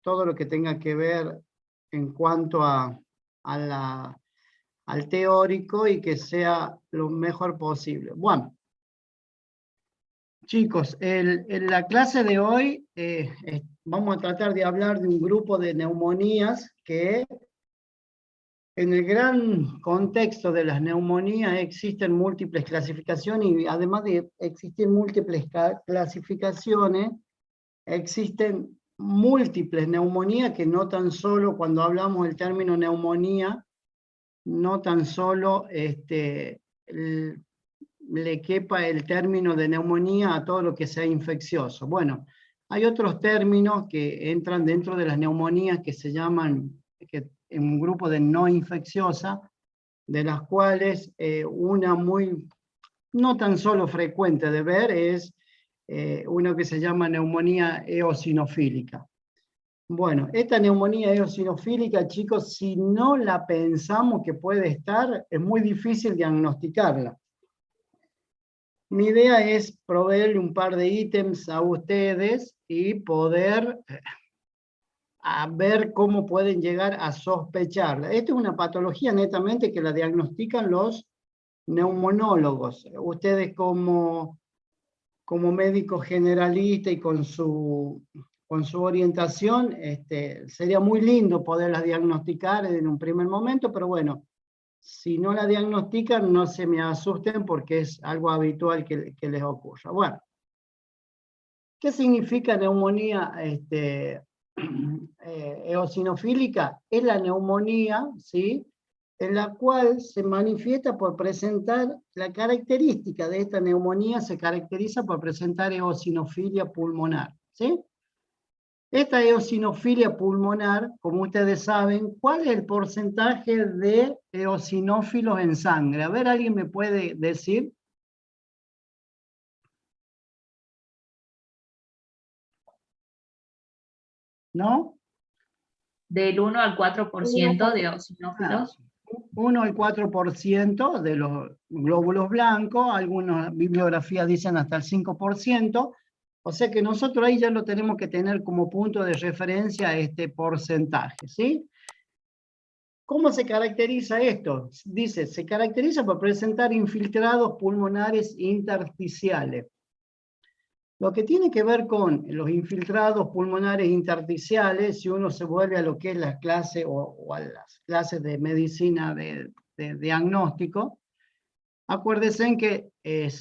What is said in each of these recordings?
todo lo que tenga que ver en cuanto al teórico y que sea lo mejor posible. Bueno, chicos, en la clase de hoy vamos a tratar de hablar de un grupo de neumonías que en el gran contexto de las neumonías existen múltiples clasificaciones y además de existir múltiples clasificaciones, existen múltiples neumonías que no tan solo cuando hablamos del término neumonía, no tan solo le quepa el término de neumonía a todo lo que sea infeccioso. Bueno, hay otros términos que entran dentro de las neumonías que se llaman, en un grupo de no infecciosa, de las cuales una muy, no tan solo frecuente de ver es uno que se llama neumonía eosinofílica. Bueno, esta neumonía eosinofílica, chicos, si no la pensamos que puede estar, es muy difícil diagnosticarla. Mi idea es proveerle un par de ítems a ustedes y poder a ver cómo pueden llegar a sospecharla. Esta es una patología netamente que la diagnostican los neumonólogos. Ustedes como médico generalista y con su orientación, sería muy lindo poderla diagnosticar en un primer momento, pero bueno, si no la diagnostican, no se me asusten porque es algo habitual que les ocurra. Bueno, ¿qué significa neumonía eosinofílica? Es la neumonía, ¿sí?, en la cual se manifiesta por presentar, la característica de esta neumonía se caracteriza por presentar eosinofilia pulmonar, ¿sí? Esta eosinofilia pulmonar, como ustedes saben, ¿cuál es el porcentaje de eosinófilos en sangre? A ver, ¿alguien me puede decir? ¿No? Del 1 al 4% de eosinófilos. 1 al 4% de los glóbulos blancos, algunas bibliografías dicen hasta el 5%, o sea que nosotros ahí ya lo tenemos que tener como punto de referencia a este porcentaje, ¿sí? ¿Cómo se caracteriza esto? Dice, se caracteriza por presentar infiltrados pulmonares intersticiales. Lo que tiene que ver con los infiltrados pulmonares intersticiales, si uno se vuelve a lo que es la clase o a las clases de medicina de diagnóstico, acuérdense en que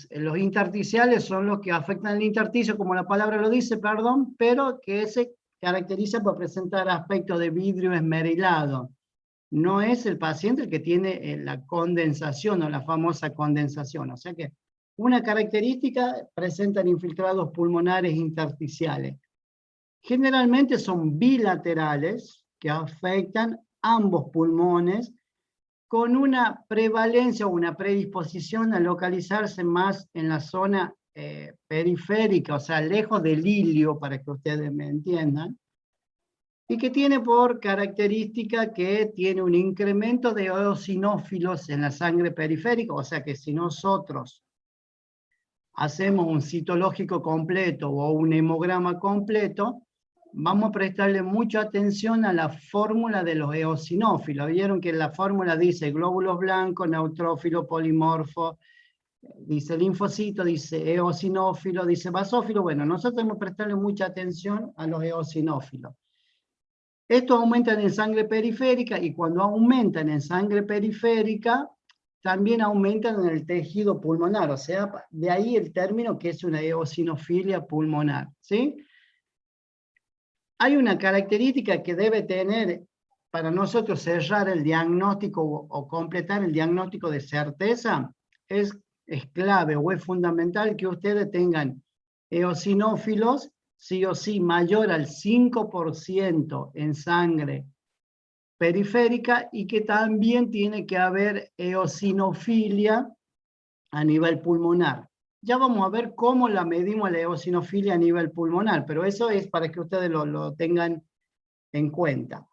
los intersticiales son los que afectan el intersticio, como la palabra lo dice, perdón, pero que se caracteriza por presentar aspecto de vidrio esmerilado. No es el paciente el que tiene la condensación o la famosa condensación, o sea que una característica presentan infiltrados pulmonares intersticiales. Generalmente son bilaterales que afectan ambos pulmones con una prevalencia o una predisposición a localizarse más en la zona periférica, o sea, lejos del ilio, para que ustedes me entiendan, y que tiene por característica que tiene un incremento de eosinófilos en la sangre periférica, o sea que si nosotros hacemos un citológico completo o un hemograma completo, vamos a prestarle mucha atención a la fórmula de los eosinófilos. Vieron que la fórmula dice glóbulos blancos, neutrófilo, polimorfo, dice linfocito, dice eosinófilo, dice basófilo. Bueno, nosotros tenemos que prestarle mucha atención a los eosinófilos. Estos aumentan en sangre periférica y cuando aumentan en sangre periférica, también aumentan en el tejido pulmonar, o sea, de ahí el término que es una eosinofilia pulmonar, ¿sí? Hay una característica que debe tener para nosotros cerrar el diagnóstico o completar el diagnóstico de certeza, es clave o es fundamental que ustedes tengan eosinófilos sí o sí mayor al 5% en sangre periférica y que también tiene que haber eosinofilia a nivel pulmonar. Ya vamos a ver cómo la medimos la eosinofilia a nivel pulmonar, pero eso es para que ustedes lo tengan en cuenta.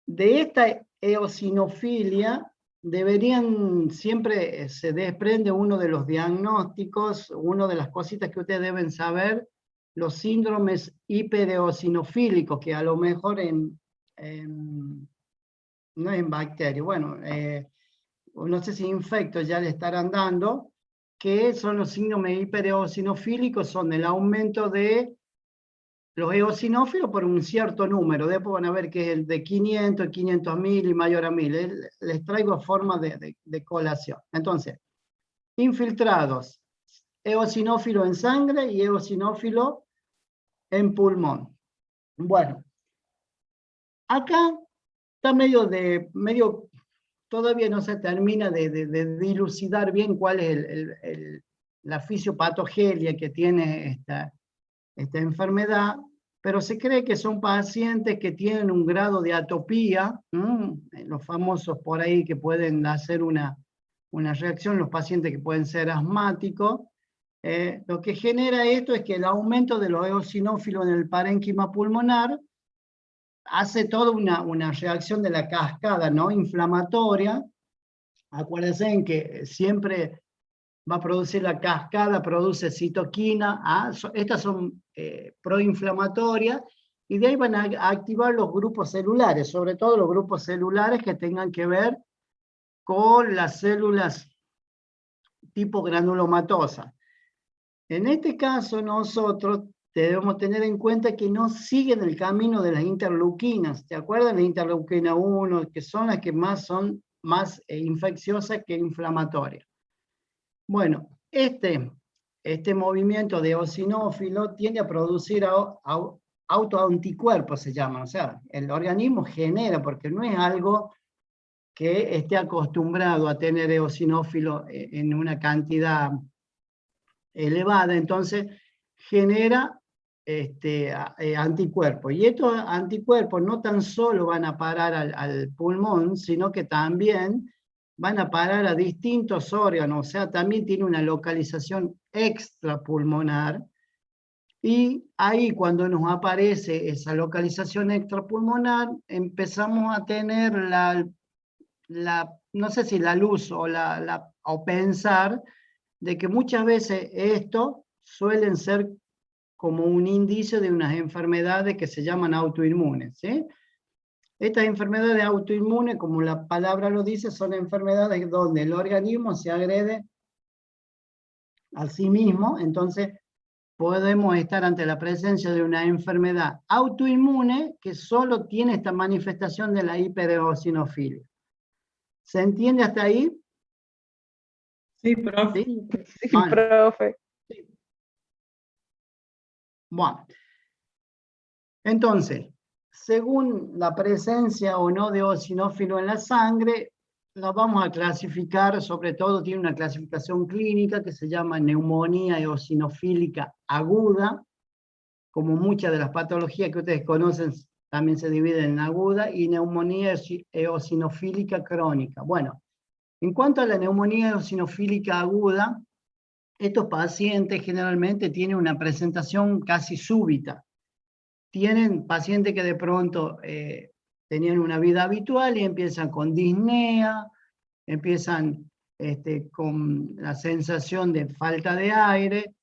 De esta eosinofilia deberían, siempre se desprende uno de los diagnósticos, una de las cositas que ustedes deben saber los síndromes hipereosinofílicos, que a lo mejor no es en bacterias, bueno, no sé si infectos ya le estarán dando, que son los síndromes hipereosinofílicos, son el aumento de los eosinófilos por un cierto número. Después van a ver que es el de 500, 500.000 y mayor a 1000. Les traigo forma de colación. Entonces, infiltrados, eosinófilo en sangre y eosinófilo en pulmón. Bueno, acá está medio todavía no se termina de dilucidar bien cuál es la fisiopatogelia que tiene esta enfermedad, pero se cree que son pacientes que tienen un grado de atopía, los famosos por ahí que pueden hacer una reacción, los pacientes que pueden ser asmáticos. Lo que genera esto es que el aumento de los eosinófilos en el parénquima pulmonar hace toda una reacción de la cascada, ¿no?, inflamatoria. Acuérdense en que siempre va a producir la cascada, produce citoquina, estas son proinflamatorias, y de ahí van a activar los grupos celulares, sobre todo los grupos celulares que tengan que ver con las células tipo granulomatosa. En este caso nosotros debemos tener en cuenta que no siguen el camino de las interleuquinas. ¿Te acuerdas de la interleuquina 1? Que son las que son más infecciosas que inflamatorias. Bueno, este movimiento de eosinófilo tiende a producir autoanticuerpos, se llama. O sea, el organismo genera, porque no es algo que esté acostumbrado a tener eosinófilo en una cantidad elevada, entonces genera anticuerpos. Y estos anticuerpos no tan solo van a parar al pulmón, sino que también van a parar a distintos órganos, o sea, también tiene una localización extrapulmonar, y ahí cuando nos aparece esa localización extrapulmonar, empezamos a tener no sé si la luz o pensar de que muchas veces esto suelen ser como un indicio de unas enfermedades que se llaman autoinmunes, ¿sí? Estas enfermedades autoinmunes, como la palabra lo dice, son enfermedades donde el organismo se agrede a sí mismo. Entonces podemos estar ante la presencia de una enfermedad autoinmune que solo tiene esta manifestación de la hipereosinofilia. ¿Se entiende hasta ahí? Sí, profe. ¿Sí? Sí, Bueno. profe. Bueno, entonces, según la presencia o no de eosinófilo en la sangre, lo vamos a clasificar, sobre todo tiene una clasificación clínica que se llama neumonía eosinofílica aguda. Como muchas de las patologías que ustedes conocen, también se dividen en aguda, y neumonía eosinofílica crónica. Bueno, en cuanto a la neumonía eosinofílica aguda, estos pacientes generalmente tienen una presentación casi súbita. Tienen pacientes que de pronto tenían una vida habitual y empiezan con disnea, empiezan con la sensación de falta de aire,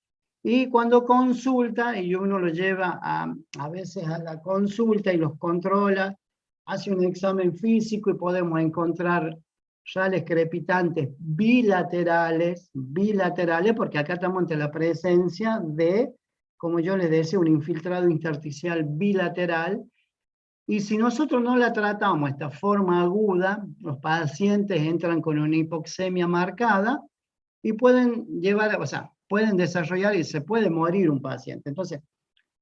y cuando consulta, y uno lo lleva a veces a la consulta y los controla, hace un examen físico y podemos encontrar rales crepitantes bilaterales, porque acá estamos ante la presencia de, como yo les decía, un infiltrado intersticial bilateral. Y si nosotros no la tratamos esta forma aguda, los pacientes entran con una hipoxemia marcada y pueden pueden desarrollar y se puede morir un paciente. Entonces,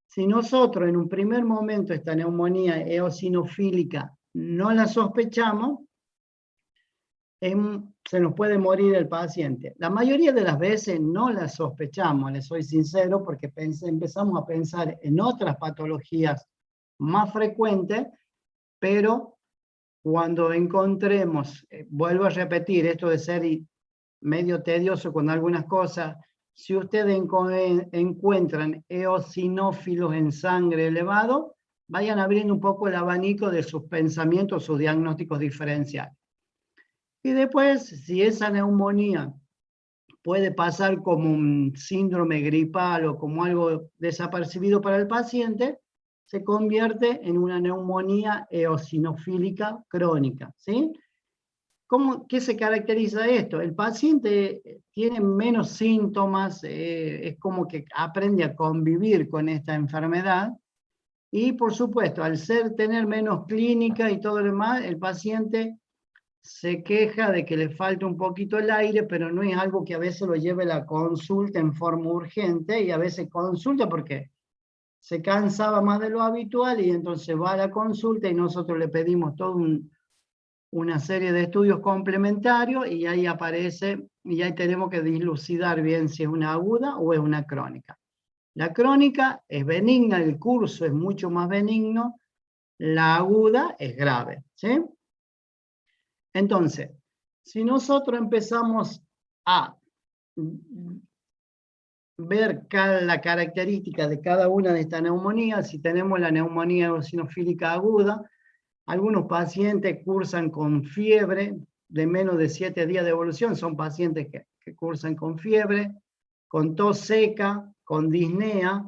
si nosotros en un primer momento esta neumonía eosinofílica no la sospechamos, se nos puede morir el paciente. La mayoría de las veces no la sospechamos, les soy sincero, porque empezamos a pensar en otras patologías más frecuentes, pero cuando encontremos, vuelvo a repetir, esto de ser medio tedioso con algunas cosas, si ustedes encuentran eosinófilos en sangre elevado, vayan abriendo un poco el abanico de sus pensamientos, sus diagnósticos diferenciales. Y después, si esa neumonía puede pasar como un síndrome gripal o como algo desapercibido para el paciente, se convierte en una neumonía eosinofílica crónica, ¿sí? ¿Qué se caracteriza esto? El paciente tiene menos síntomas, es como que aprende a convivir con esta enfermedad, y por supuesto, al tener menos clínica y todo lo demás, el paciente se queja de que le falta un poquito el aire, pero no es algo que a veces lo lleve a la consulta en forma urgente, y a veces consulta porque se cansaba más de lo habitual, y entonces va a la consulta y nosotros le pedimos toda una serie de estudios complementarios, y ahí aparece, y ahí tenemos que dilucidar bien si es una aguda o es una crónica. La crónica es benigna, el curso es mucho más benigno, la aguda es grave, ¿sí? Entonces, si nosotros empezamos a ver la característica de cada una de estas neumonías, si tenemos la neumonía eosinofílica aguda, algunos pacientes cursan con fiebre de menos de 7 días de evolución, son pacientes que cursan con fiebre, con tos seca, con disnea,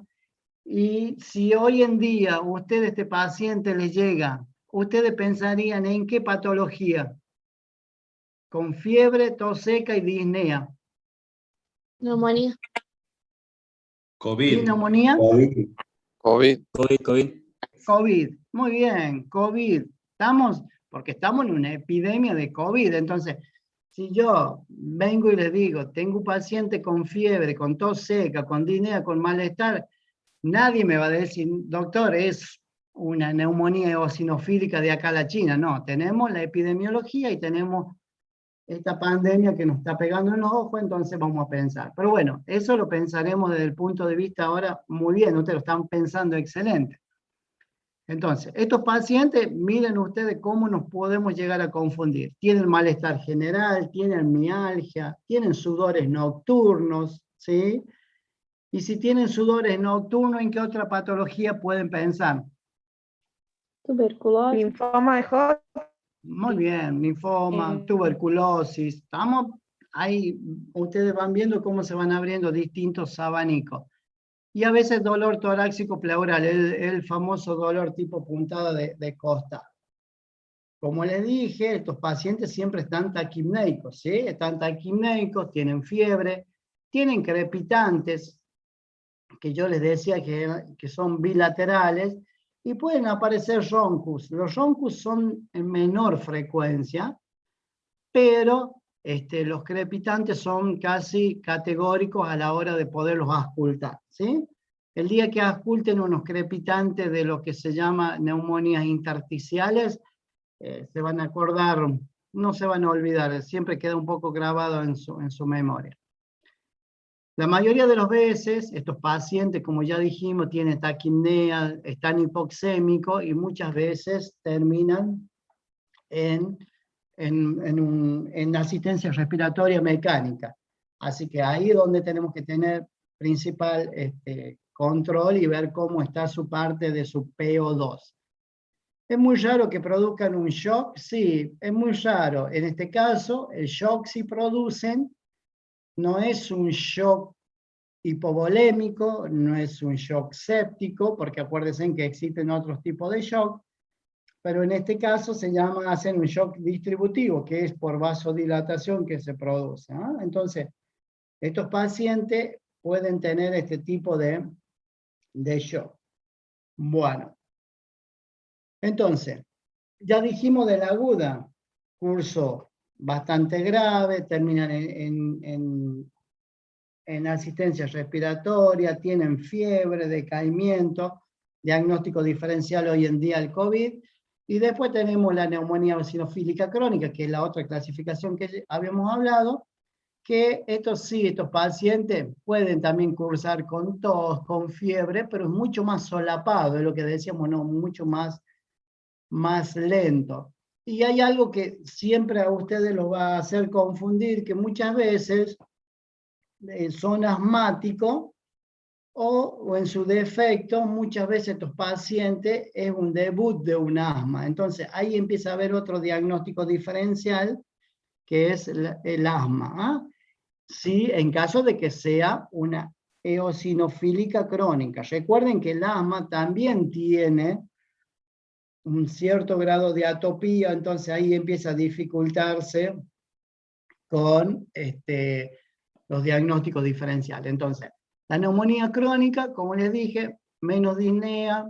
y si hoy en día este paciente le llega, ustedes pensarían en qué patología, con fiebre, tos seca y disnea. Neumonía. ¿Y neumonía? COVID, muy bien, COVID. ¿Estamos? Porque estamos en una epidemia de COVID. Entonces, si yo vengo y les digo, tengo un paciente con fiebre, con tos seca, con disnea, con malestar, nadie me va a decir, doctor, es una neumonía eosinofílica de acá a la China. No, tenemos la epidemiología y tenemos esta pandemia que nos está pegando en los ojos, entonces vamos a pensar. Pero bueno, eso lo pensaremos desde el punto de vista ahora muy bien, ustedes lo están pensando excelente. Entonces, estos pacientes, miren ustedes cómo nos podemos llegar a confundir. Tienen malestar general, tienen mialgia, tienen sudores nocturnos, ¿sí? Y si tienen sudores nocturnos, ¿en qué otra patología pueden pensar? Tuberculosis. Linfoma de Hodgkin. Muy bien, linfoma, tuberculosis. Estamos ahí, ustedes van viendo cómo se van abriendo distintos abanicos. Y a veces dolor torácico pleural, el famoso dolor tipo puntada de costa. Como les dije, estos pacientes siempre están taquipneicos, ¿sí? Están taquipneicos, tienen fiebre, tienen crepitantes, que yo les decía que son bilaterales, y pueden aparecer roncus. Los roncus son en menor frecuencia, pero los crepitantes son casi categóricos a la hora de poderlos auscultar, ¿sí? El día que ausculten unos crepitantes de lo que se llama neumonías intersticiales, se van a acordar, no se van a olvidar, siempre queda un poco grabado en su memoria. La mayoría de las veces, estos pacientes, como ya dijimos, tienen taquipnea, están hipoxémicos, y muchas veces terminan en asistencia respiratoria mecánica. Así que ahí es donde tenemos que tener principal control y ver cómo está su parte de su PO2. ¿Es muy raro que produzcan un shock? Sí, es muy raro. En este caso, el shock si producen, no es un shock hipovolémico, no es un shock séptico, porque acuérdense que existen otros tipos de shock, pero en este caso hacen un shock distributivo, que es por vasodilatación que se produce, ¿no? Entonces, estos pacientes pueden tener este tipo de shock. Bueno, entonces, ya dijimos de la aguda, curso bastante grave, terminan en asistencia respiratoria, tienen fiebre, decaimiento, diagnóstico diferencial hoy en día del COVID, y después tenemos la neumonía eosinofílica crónica, que es la otra clasificación que habíamos hablado, que estos pacientes pueden también cursar con tos, con fiebre, pero es mucho más solapado, es lo que decíamos, no, mucho más lento. Y hay algo que siempre a ustedes los va a hacer confundir, que muchas veces son asmáticos, o en su defecto, muchas veces estos pacientes es un debut de un asma. Entonces ahí empieza a haber otro diagnóstico diferencial, que es el asma. Sí, en caso de que sea una eosinofílica crónica. Recuerden que el asma también tiene un cierto grado de atopía, entonces ahí empieza a dificultarse con los diagnósticos diferenciales. Entonces, la neumonía crónica, como les dije, menos disnea,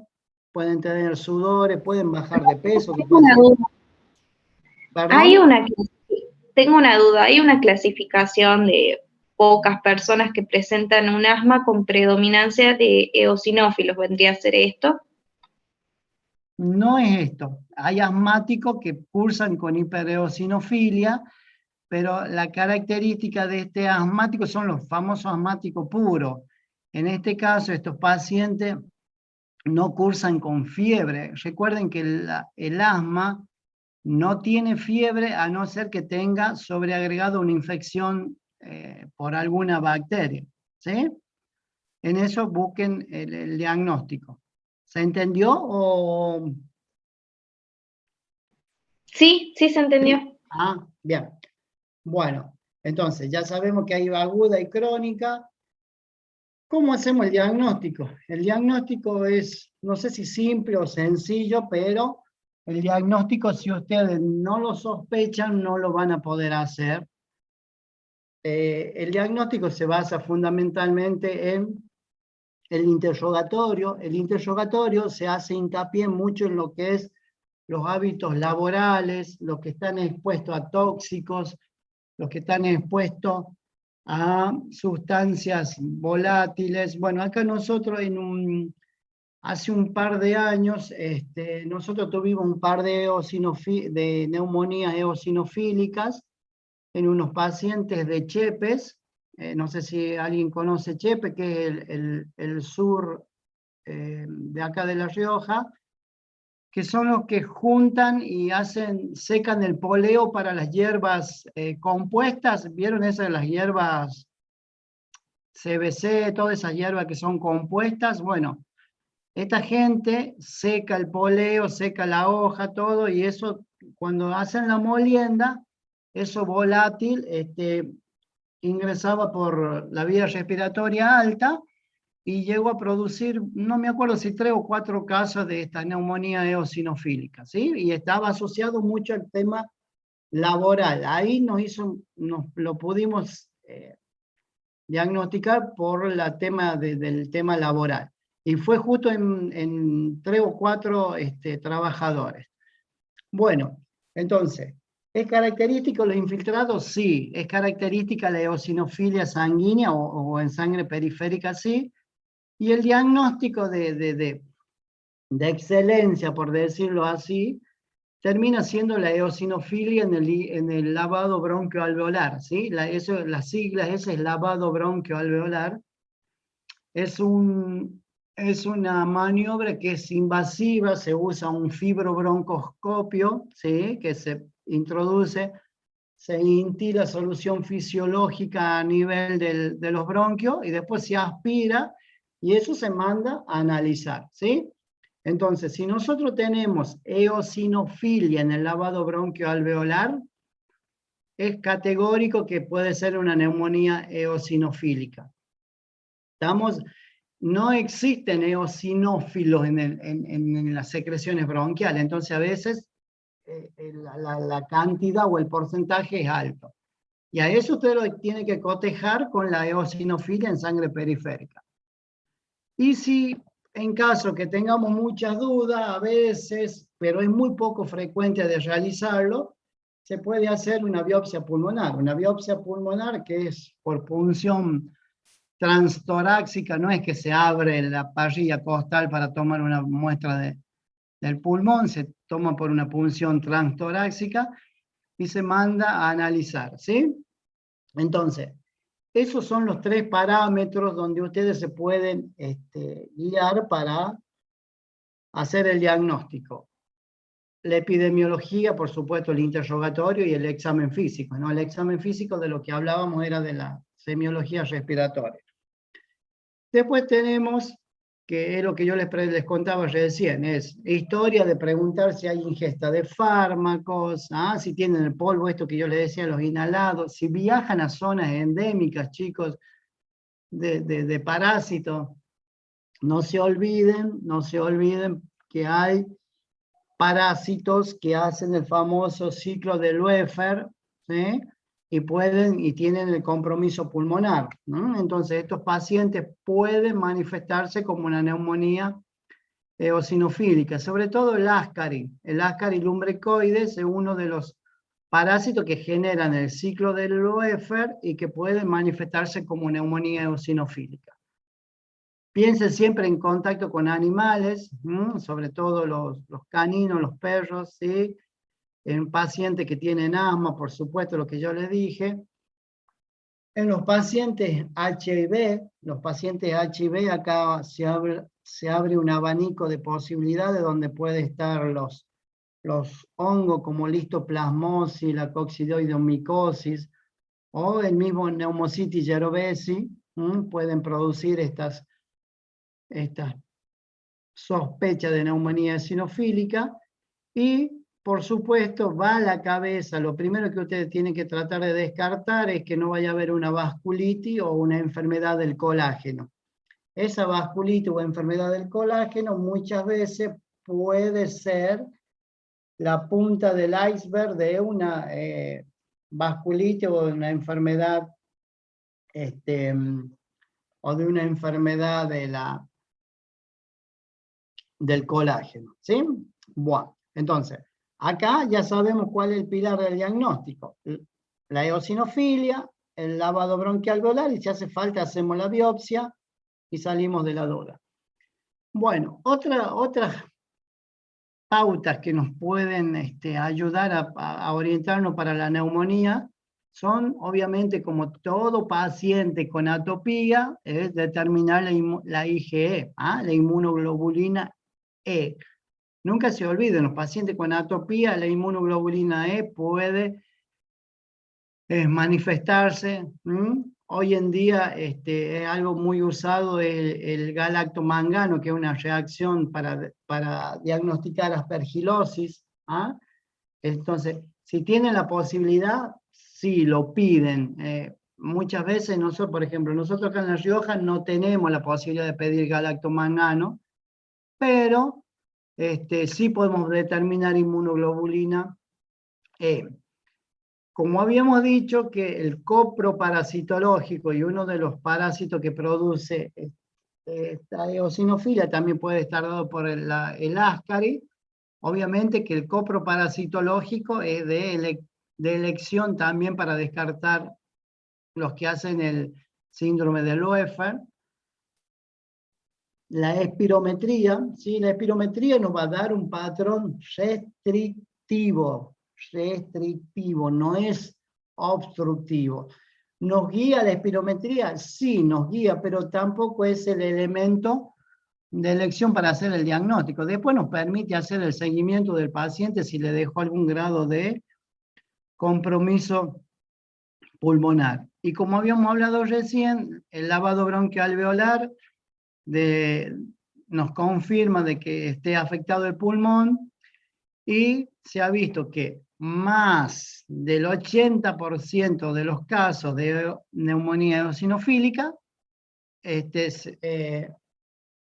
pueden tener sudores, pueden bajar de peso. Tengo una duda. ¿Perdón? Tengo una duda. ¿Hay una clasificación de pocas personas que presentan un asma con predominancia de eosinófilos? ¿Vendría a ser esto? No es esto. Hay asmáticos que cursan con hipereosinofilia, pero la característica de este asmático son los famosos asmáticos puros. En este caso, estos pacientes no cursan con fiebre. Recuerden que el asma no tiene fiebre a no ser que tenga sobreagregado una infección por alguna bacteria. ¿Sí? En eso busquen el diagnóstico. ¿Se entendió o...? Sí, sí se entendió. Ah, bien. Bueno, entonces ya sabemos que hay aguda y crónica. ¿Cómo hacemos el diagnóstico? El diagnóstico es, no sé si simple o sencillo, pero el diagnóstico, si ustedes no lo sospechan, no lo van a poder hacer. El diagnóstico se basa fundamentalmente en el interrogatorio. El interrogatorio se hace hincapié mucho en lo que es los hábitos laborales, los que están expuestos a tóxicos, los que están expuestos a sustancias volátiles. Bueno, acá nosotros hace un par de años, nosotros tuvimos un par de neumonías eosinofílicas en unos pacientes de Chepes. No sé si alguien conoce Chepe, que es el sur de acá de La Rioja, que son los que juntan y secan el poleo para las hierbas compuestas. ¿Vieron esas, las hierbas CBC, todas esas hierbas que son compuestas? Bueno, esta gente seca el poleo, seca la hoja, todo, y eso, cuando hacen la molienda, eso volátil ingresaba por la vía respiratoria alta, y llegó a producir, no me acuerdo si 3 o 4 casos de esta neumonía eosinofílica, ¿sí? Y estaba asociado mucho al tema laboral. Ahí nos lo pudimos diagnosticar por el tema del tema laboral. Y fue justo en 3 o 4 trabajadores. Bueno, entonces, ¿es característico los infiltrados? Sí. ¿Es característica la eosinofilia sanguínea o en sangre periférica? Sí. Y el diagnóstico de excelencia, por decirlo así, termina siendo la eosinofilia en el lavado bronquioalveolar, ¿sí? Las siglas, ese es lavado bronquioalveolar. Es una maniobra que es invasiva, se usa un fibrobroncoscopio, ¿sí? Que se introduce, se intila solución fisiológica a nivel de los bronquios y después se aspira y eso se manda a analizar, ¿sí? Entonces, si nosotros tenemos eosinofilia en el lavado bronquioalveolar, es categórico que puede ser una neumonía eosinofílica. No existen eosinófilos en las secreciones bronquiales, entonces a veces la cantidad o el porcentaje es alto. Y a eso usted lo tiene que cotejar con la eosinofilia en sangre periférica. Y si en caso que tengamos muchas dudas, a veces, pero es muy poco frecuente de realizarlo, se puede hacer una biopsia pulmonar. Una biopsia pulmonar que es por punción transtorácica, no es que se abre la parrilla costal para tomar una muestra del pulmón, se toma por una punción transtorácica y se manda a analizar, ¿sí? Entonces, esos son los 3 parámetros donde ustedes se pueden guiar para hacer el diagnóstico. La epidemiología, por supuesto, el interrogatorio y el examen físico, ¿no? El examen físico de lo que hablábamos era de la semiología respiratoria. Después tenemos que es lo que yo les contaba recién, es historia de preguntar si hay ingesta de fármacos, si tienen el polvo, esto que yo les decía, los inhalados, si viajan a zonas endémicas, chicos, de parásitos. No se olviden que hay parásitos que hacen el famoso ciclo de Loeffler, ¿sí? Y tienen el compromiso pulmonar, ¿no? Entonces estos pacientes pueden manifestarse como una neumonía eosinofílica, sobre todo el Ascaris lumbricoides es uno de los parásitos que generan el ciclo del Loeffler y que pueden manifestarse como neumonía eosinofílica. Piensen siempre en contacto con animales, sobre todo los caninos, los perros, ¿sí? En pacientes que tienen asma, por supuesto, lo que yo les dije. En los pacientes HIV, acá se abre un abanico de posibilidades donde puede estar los hongos como listoplasmosis, la coccidioidomicosis, o el mismo Pneumocystis jirovecii, pueden producir estas sospechas de neumonía eosinofílica. Y por supuesto, va a la cabeza, lo primero que ustedes tienen que tratar de descartar es que no vaya a haber una vasculitis o una enfermedad del colágeno. Esa vasculitis o enfermedad del colágeno muchas veces puede ser la punta del iceberg de una vasculitis o de una enfermedad, o de una enfermedad del colágeno, ¿sí? Bueno, entonces, acá ya sabemos cuál es el pilar del diagnóstico. La eosinofilia, el lavado bronquialveolar, y si hace falta hacemos la biopsia y salimos de la duda. Bueno, otras pautas que nos pueden ayudar a orientarnos para la neumonía son, obviamente, como todo paciente con atopía, es determinar la IgE, la inmunoglobulina E. Nunca se olviden, los pacientes con atopía, la inmunoglobulina E puede manifestarse. Hoy en día es algo muy usado el galactomangano, que es una reacción para diagnosticar aspergilosis. Entonces, si tienen la posibilidad, sí, lo piden. Muchas veces nosotros, por ejemplo, nosotros acá en La Rioja no tenemos la posibilidad de pedir galactomangano, pero sí podemos determinar inmunoglobulina E. Como habíamos dicho que el coproparasitológico y uno de los parásitos que produce esta eosinofilia también puede estar dado por el Ascaris, obviamente que el coproparasitológico es de elección también para descartar los que hacen el síndrome de Loeffler. La espirometría, ¿sí? La espirometría nos va a dar un patrón restrictivo, no es obstructivo. ¿Nos guía la espirometría? Sí, nos guía, pero tampoco es el elemento de elección para hacer el diagnóstico. Después nos permite hacer el seguimiento del paciente si le dejó algún grado de compromiso pulmonar. Y como habíamos hablado recién, el lavado bronquialveolar nos confirma de que esté afectado el pulmón, y se ha visto que más del 80% de los casos de neumonía eosinofílica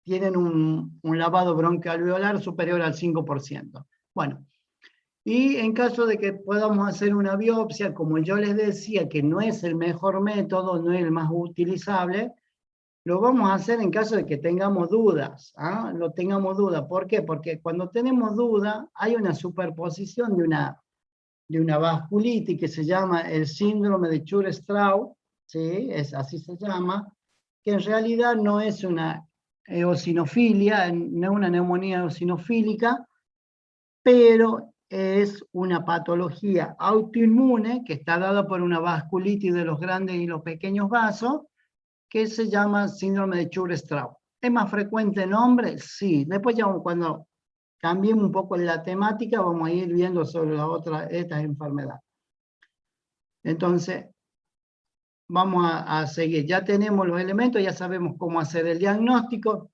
tienen un lavado bronquialveolar superior al 5%. Bueno, y en caso de que podamos hacer una biopsia, como yo les decía, que no es el mejor método, no es el más utilizable, lo vamos a hacer en caso de que tengamos dudas. Lo tengamos duda. ¿Por qué? Porque cuando tenemos duda, hay una superposición de una vasculitis que se llama el síndrome de Chur-Strauss, ¿sí? Así se llama, que en realidad no es una eosinofilia, no es una neumonía eosinofílica, pero es una patología autoinmune que está dada por una vasculitis de los grandes y los pequeños vasos, que se llama síndrome de Chur-Strauss. ¿Es más frecuente el nombre? Sí. Después ya cuando cambiemos un poco la temática, vamos a ir viendo sobre estas enfermedades. Entonces, vamos a seguir. Ya tenemos los elementos, ya sabemos cómo hacer el diagnóstico.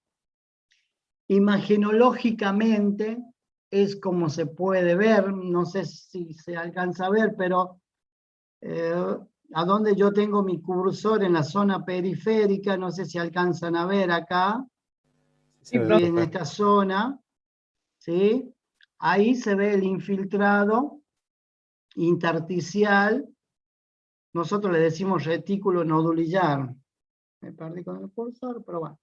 Imagenológicamente es como se puede ver, no sé si se alcanza a ver, pero a donde yo tengo mi cursor en la zona periférica, no sé si alcanzan a ver acá, Sí, en esta zona, ¿sí? Ahí se ve el infiltrado intersticial, nosotros le decimos retículo nodulillar. Me perdí con el cursor, pero bueno.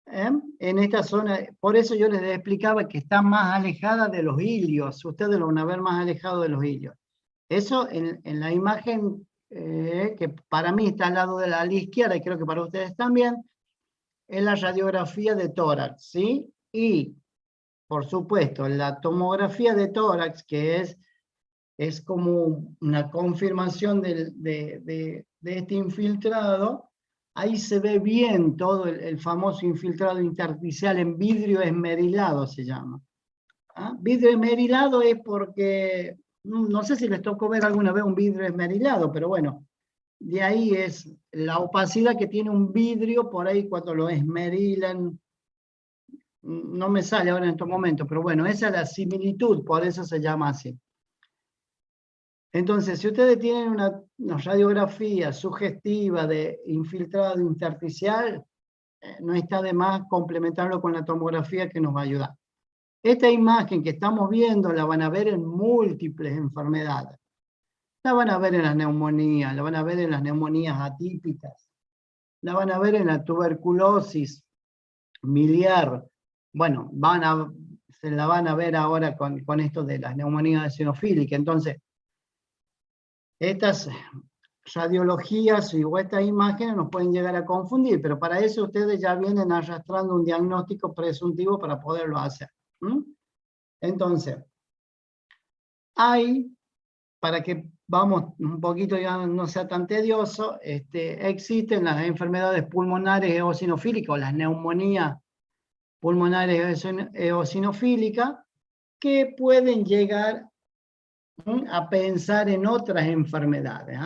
En esta zona, por eso yo les explicaba que está más alejada de los ilios, ustedes lo van a ver más alejado de los ilios. Eso en la imagen que para mí está al lado de la izquierda, y creo que para ustedes también, es la radiografía de tórax, ¿sí? Y, por supuesto, la tomografía de tórax, que es como una confirmación de este infiltrado, ahí se ve bien todo el famoso infiltrado intersticial en vidrio esmerilado, se llama. ¿Ah? Vidrio esmerilado es porque, no sé si les tocó ver alguna vez un vidrio esmerilado, pero bueno, de ahí es la opacidad que tiene un vidrio, por ahí cuando lo esmerilan, no me sale ahora en estos momentos, pero bueno, esa es la similitud, por eso se llama así. Entonces, si ustedes tienen una radiografía sugestiva de infiltrado intersticial, no está de más complementarlo con la tomografía que nos va a ayudar. Esta imagen que estamos viendo la van a ver en múltiples enfermedades. La van a ver en las neumonías, la van a ver en las neumonías atípicas, la van a ver en la tuberculosis miliar. Bueno, se la van a ver ahora con esto de las neumonías eosinofílicas. Entonces, estas radiologías o estas imágenes nos pueden llegar a confundir, pero para eso ustedes ya vienen arrastrando un diagnóstico presuntivo para poderlo hacer. Entonces, para que vamos un poquito, ya no sea tan tedioso, existen las enfermedades pulmonares eosinofílicas o las neumonías pulmonares eosinofílicas que pueden llegar a pensar en otras enfermedades.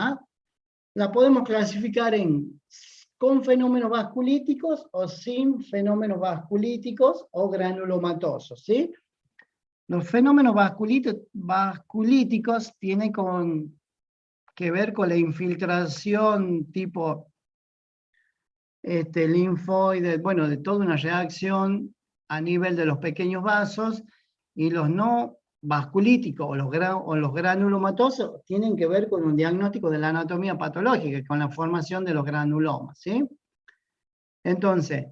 La podemos clasificar con fenómenos vasculíticos o sin fenómenos vasculíticos o granulomatosos, ¿sí? Los fenómenos vasculíticos tienen que ver con la infiltración tipo linfoide, bueno, de toda una reacción a nivel de los pequeños vasos, y los no vasculíticos o los granulomatosos tienen que ver con un diagnóstico de la anatomía patológica, con la formación de los granulomas, ¿sí? Entonces,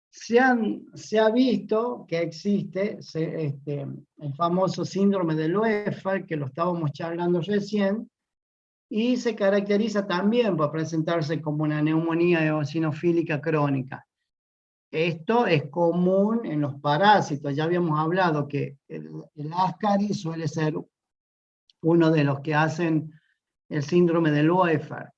se ha visto que existe el famoso síndrome de Loeffler, que lo estábamos charlando recién, y se caracteriza también por presentarse como una neumonía eosinofílica crónica. Esto es común en los parásitos. Ya habíamos hablado que el Ascaris suele ser uno de los que hacen el síndrome de Loeffler.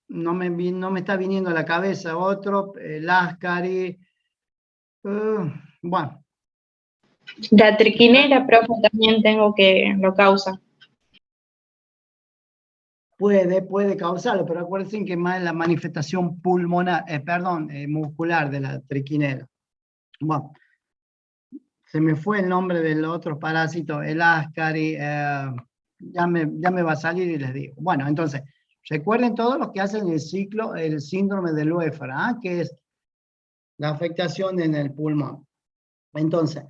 No me está viniendo a la cabeza otro, el Ascaris. Bueno. La triquinera, profe, también tengo que lo causa. Puede causarlo, pero acuérdense que más es la manifestación pulmonar, muscular de la triquinela. Bueno, se me fue el nombre del otro parásito, el Ascaris, ya me va a salir y les digo. Bueno, entonces, recuerden todos los que hacen el síndrome de Loeffler, que es la afectación en el pulmón. Entonces,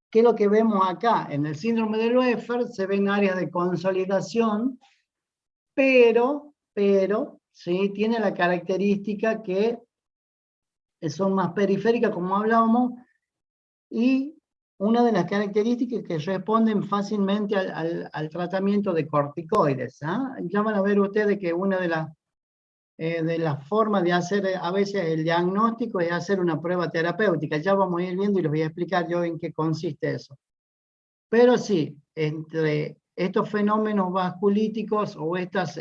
¿qué es lo que vemos acá? En el síndrome de Loeffler se ven áreas de consolidación, pero ¿sí? Tiene la característica que son más periféricas, como hablábamos, y una de las características que responden fácilmente al tratamiento de corticoides. Ya van a ver ustedes que una de las formas de hacer a veces el diagnóstico es hacer una prueba terapéutica. Ya vamos a ir viendo y les voy a explicar yo en qué consiste eso. Pero sí, entre estos fenómenos vasculíticos o estas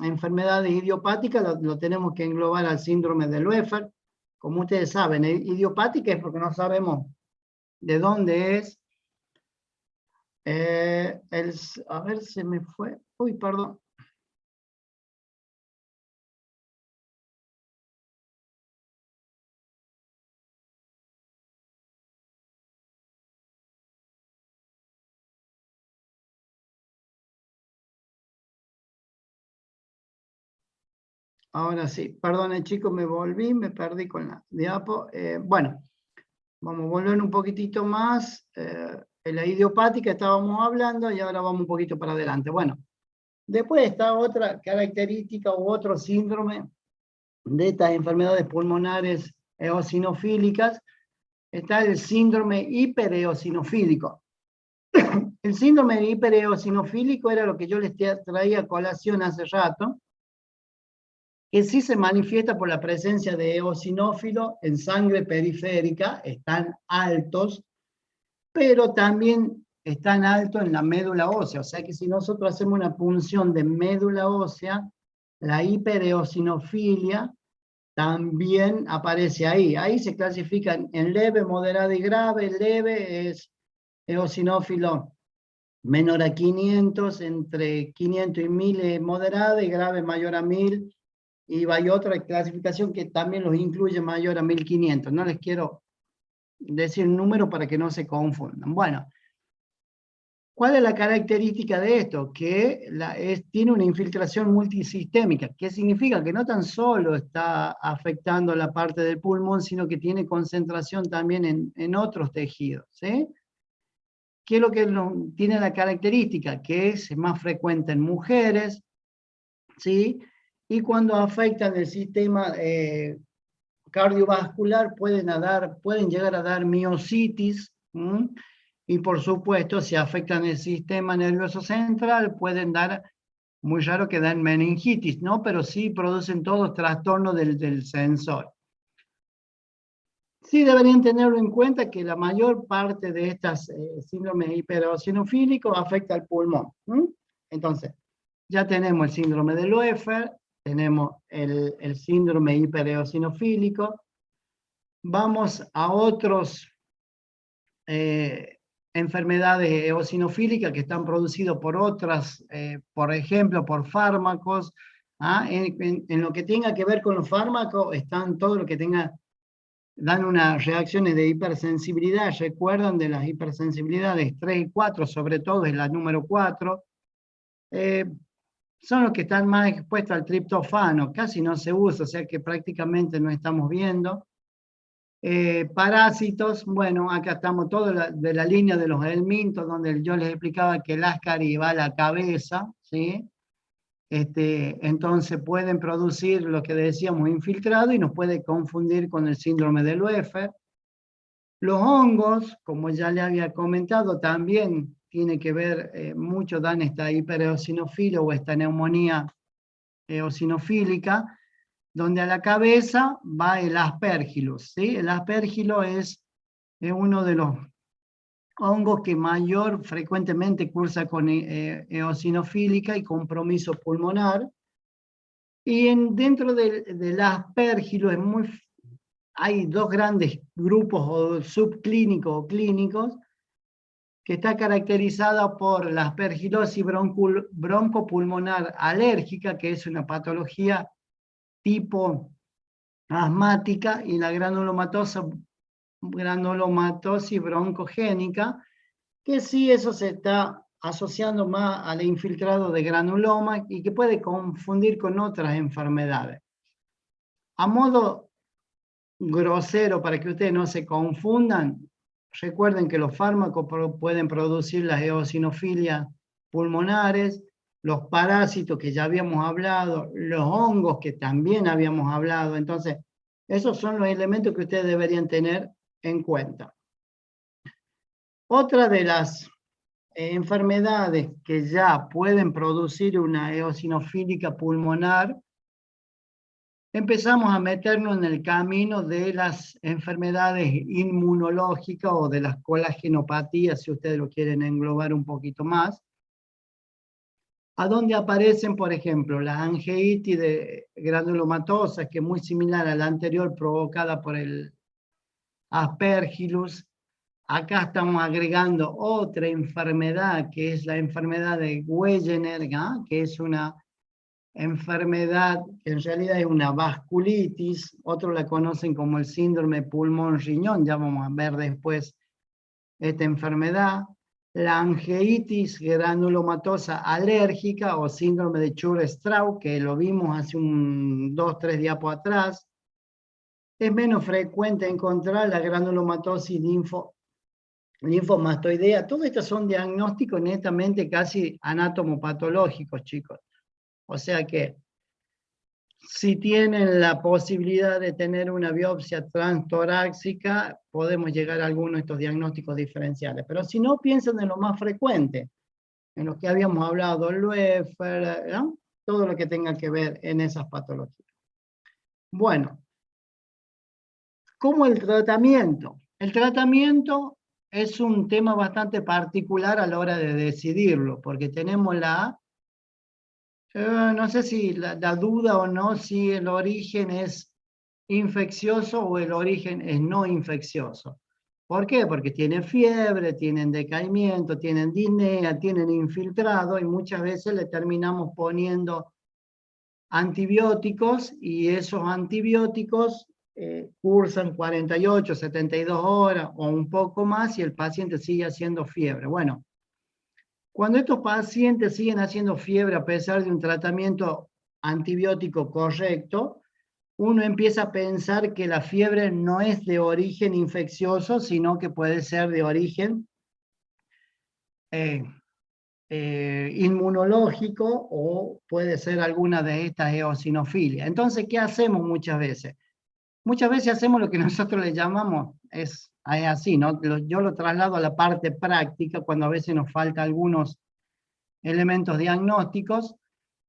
enfermedades idiopáticas lo tenemos que englobar al síndrome de Loeffler. Como ustedes saben, idiopática es porque no sabemos de dónde es. A ver, se me fue. Uy, perdón. Ahora sí, perdone chicos, me perdí con la diapo. Bueno, vamos a volver un poquitito más. En la idiopática estábamos hablando y ahora vamos un poquito para adelante. Bueno, después está otra característica u otro síndrome de estas enfermedades pulmonares eosinofílicas. Está el síndrome hipereosinofílico. El síndrome hipereosinofílico era lo que yo les traía a colación hace rato, que sí se manifiesta por la presencia de eosinófilos en sangre periférica, están altos, pero también están altos en la médula ósea. O sea que si nosotros hacemos una punción de médula ósea, la hipereosinofilia también aparece ahí. Ahí se clasifican en leve, moderada y grave. Leve es eosinófilo menor a 500, entre 500 y 1000 es moderada y grave mayor a 1000. Y hay otra clasificación que también los incluye mayor a 1500. No les quiero decir un número para que no se confundan. Bueno, ¿cuál es la característica de esto? Que tiene una infiltración multisistémica. ¿Qué significa? Que no tan solo está afectando la parte del pulmón, sino que tiene concentración también en otros tejidos. ¿Sí? ¿Qué es lo que tiene la característica? Que es más frecuente en mujeres, ¿sí? Y cuando afectan el sistema cardiovascular pueden llegar a dar miositis, y por supuesto si afectan el sistema nervioso central pueden dar, muy raro que dan meningitis, ¿no? Pero sí producen todos trastornos del sensor. Sí deberían tenerlo en cuenta que la mayor parte de estas síndromes hipereosinofílicos afecta al pulmón. Entonces, ya tenemos el síndrome de Loeffler, tenemos el síndrome hipereosinofílico. Vamos a otros enfermedades eosinofílicas que están producidas por otras, por ejemplo, por fármacos. En lo que tenga que ver con los fármacos, están todo lo que dan unas reacciones de hipersensibilidad. ¿Recuerdan de las hipersensibilidades 3 y 4? Sobre todo es la número 4. Son los que están más expuestos al triptofano, casi no se usa, o sea que prácticamente no estamos viendo. Parásitos, bueno, acá estamos todos de la línea de los helmintos, donde yo les explicaba que el ascaris va a la cabeza, ¿sí? Entonces pueden producir lo que decíamos infiltrado y nos puede confundir con el síndrome de Loeffler. Los hongos, como ya le había comentado, también tiene que ver, mucho dan esta hipereosinofilia o esta neumonía eosinofílica, donde a la cabeza va el Aspergillus, ¿sí? El Aspergillus es uno de los hongos que mayor frecuentemente cursa con eosinofílica y compromiso pulmonar. Y dentro del Aspergillus hay dos grandes grupos o subclínicos o clínicos, que está caracterizada por la aspergilosis broncopulmonar alérgica, que es una patología tipo asmática, y la granulomatosis broncogénica, que sí eso se está asociando más al infiltrado de granuloma y que puede confundir con otras enfermedades. A modo grosero, para que ustedes no se confundan, recuerden que los fármacos pueden producir las eosinofilias pulmonares, los parásitos que ya habíamos hablado, los hongos que también habíamos hablado. Entonces, esos son los elementos que ustedes deberían tener en cuenta. Otra de las enfermedades que ya pueden producir una eosinofílica pulmonar, empezamos a meternos en el camino de las enfermedades inmunológicas o de las colagenopatías, si ustedes lo quieren englobar un poquito más, a donde aparecen, por ejemplo, las angeitis de granulomatosa, que es muy similar a la anterior provocada por el Aspergillus. Acá estamos agregando otra enfermedad, que es la enfermedad de Wegener, que es una enfermedad que en realidad es una vasculitis, otros la conocen como el síndrome pulmón-riñón, ya vamos a ver después esta enfermedad. la angeitis granulomatosa alérgica o síndrome de Church-Strauss, que lo vimos hace 2-3 diapos atrás. Es menos frecuente encontrar la granulomatosis linfomastoidea. Todos estos son diagnósticos netamente casi anatomopatológicos, chicos. O sea que si tienen la posibilidad de tener una biopsia transtorácica, podemos llegar a algunos de estos diagnósticos diferenciales. Pero si no, piensen en lo más frecuente, en lo que habíamos hablado, Loeffler, ¿no? Todo lo que tenga que ver en esas patologías. Bueno, ¿cómo el tratamiento? El tratamiento es un tema bastante particular a la hora de decidirlo, porque tenemos no sé si la duda o no, si el origen es infeccioso o el origen es no infeccioso. ¿Por qué? Porque tienen fiebre, tienen decaimiento, tienen disnea, tienen infiltrado y muchas veces le terminamos poniendo antibióticos y esos antibióticos cursan 48, 72 horas o un poco más y el paciente sigue haciendo fiebre. Bueno, cuando estos pacientes siguen haciendo fiebre a pesar de un tratamiento antibiótico correcto, uno empieza a pensar que la fiebre no es de origen infeccioso, sino que puede ser de origen inmunológico o puede ser alguna de estas eosinofilias. Entonces, ¿qué hacemos muchas veces? Muchas veces hacemos lo que nosotros le llamamos, es así, ¿no? Yo lo traslado a la parte práctica, cuando a veces nos faltan algunos elementos diagnósticos,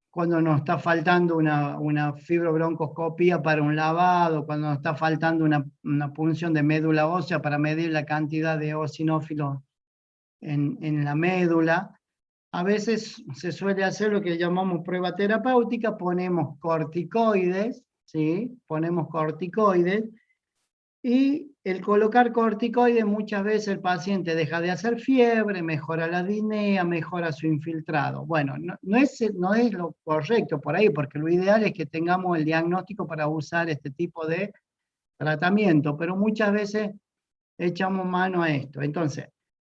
cuando nos está faltando una fibrobroncoscopía para un lavado, cuando nos está faltando una punción de médula ósea para medir la cantidad de eosinófilos en la médula. A veces se suele hacer lo que llamamos prueba terapéutica, ponemos corticoides, ¿sí? Ponemos corticoides, y el colocar corticoides muchas veces el paciente deja de hacer fiebre, mejora la disnea, mejora su infiltrado. Bueno, no es lo correcto por ahí, porque lo ideal es que tengamos el diagnóstico para usar este tipo de tratamiento, pero muchas veces echamos mano a esto. Entonces,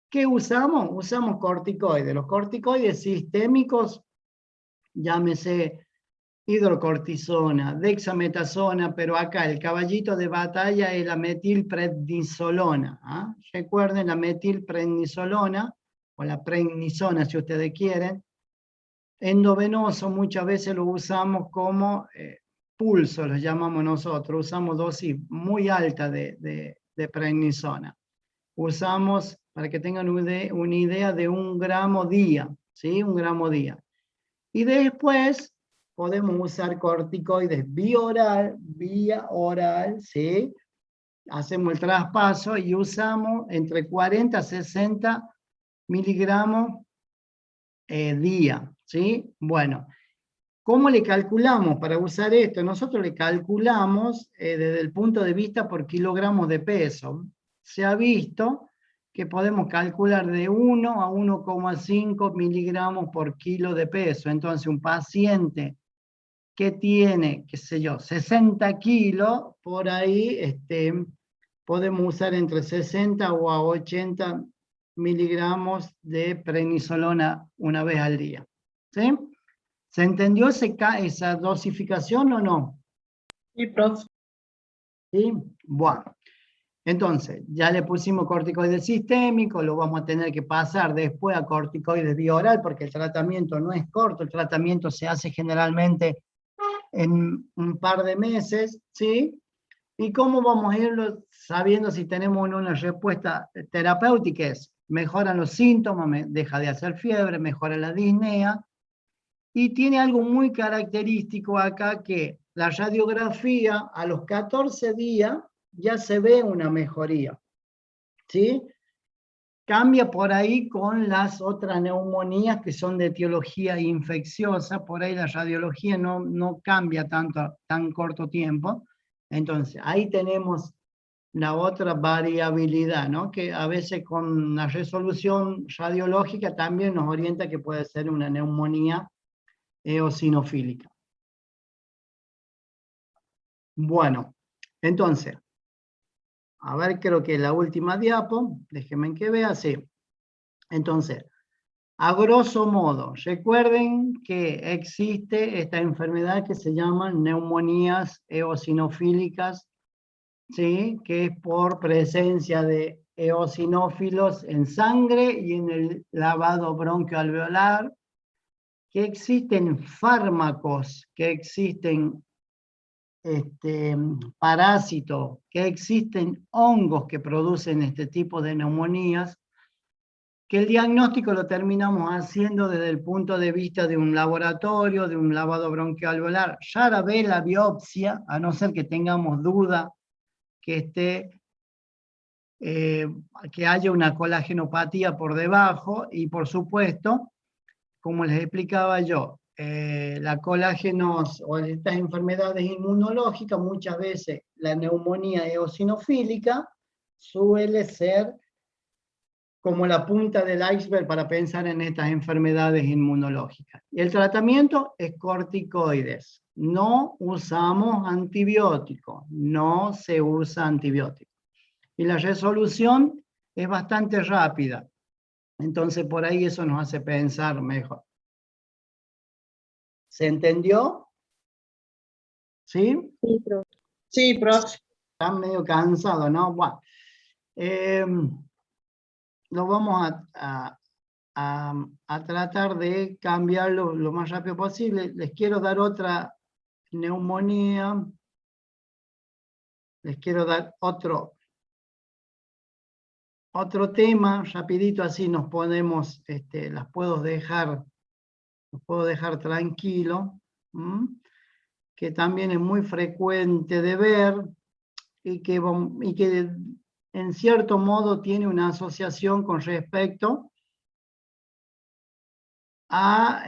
¿qué usamos? Usamos corticoides. Los corticoides sistémicos, llámese hidrocortisona, dexametasona, pero acá el caballito de batalla es la metilprednisolona. ¿Ah? Recuerden la metilprednisolona, o la prednisona si ustedes quieren. Endovenoso muchas veces lo usamos como pulso, lo llamamos nosotros. Usamos dosis muy alta de prednisona. Usamos, para que tengan una idea, de 1 gramo día, ¿sí? 1 gramo día. Y después podemos usar corticoides vía oral, ¿sí? Hacemos el traspaso y usamos entre 40 a 60 miligramos día, ¿sí? Bueno, ¿cómo le calculamos para usar esto? Nosotros le calculamos desde el punto de vista por kilogramos de peso. Se ha visto que podemos calcular de 1 a 1,5 miligramos por kilo de peso. Entonces, un paciente que tiene, qué sé yo, 60 kilos, por ahí podemos usar entre 60 o a 80 miligramos de prednisolona una vez al día. ¿Sí? ¿Se entendió esa dosificación o no? Sí, profe. ¿Sí? Bueno. Entonces, ya le pusimos corticoides sistémicos, lo vamos a tener que pasar después a corticoides vía oral, porque el tratamiento no es corto, el tratamiento se hace generalmente en un par de meses, ¿sí? ¿Y cómo vamos a irlo sabiendo si tenemos una respuesta terapéutica? Es, mejoran los síntomas, deja de hacer fiebre, mejora la disnea, y tiene algo muy característico acá, que la radiografía a los 14 días ya se ve una mejoría, ¿sí? Cambia por ahí con las otras neumonías que son de etiología infecciosa, por ahí la radiología no cambia tanto, tan corto tiempo. Entonces, ahí tenemos la otra variabilidad, ¿no? Que a veces con la resolución radiológica también nos orienta que puede ser una neumonía eosinofílica. Bueno, entonces, a ver, creo que la última diapo, déjenme que vea, sí. Entonces, a grosso modo, recuerden que existe esta enfermedad que se llama neumonías eosinofílicas, ¿sí? Que es por presencia de eosinófilos en sangre y en el lavado bronquioalveolar, que existen fármacos, que existen parásitos, que existen hongos que producen este tipo de neumonías, que el diagnóstico lo terminamos haciendo desde el punto de vista de un laboratorio, de un lavado bronquioalveolar. Rara vez la biopsia, a no ser que tengamos duda que que haya una colagenopatía por debajo, y por supuesto, como les explicaba yo, la colágenos o estas enfermedades inmunológicas, muchas veces la neumonía eosinofílica suele ser como la punta del iceberg para pensar en estas enfermedades inmunológicas. Y el tratamiento es corticoides. No usamos antibióticos, no se usa antibiótico. Y la resolución es bastante rápida. Entonces por ahí eso nos hace pensar mejor. ¿Se entendió? ¿Sí? Sí, profe. Sí, profe. Están medio cansados, ¿no? Bueno. Lo vamos a tratar de cambiarlo lo más rápido posible. Les quiero dar otra neumonía. Les quiero dar otro tema, rapidito, así nos podemos, los puedo dejar tranquilo, que también es muy frecuente de ver y que en cierto modo tiene una asociación con respecto al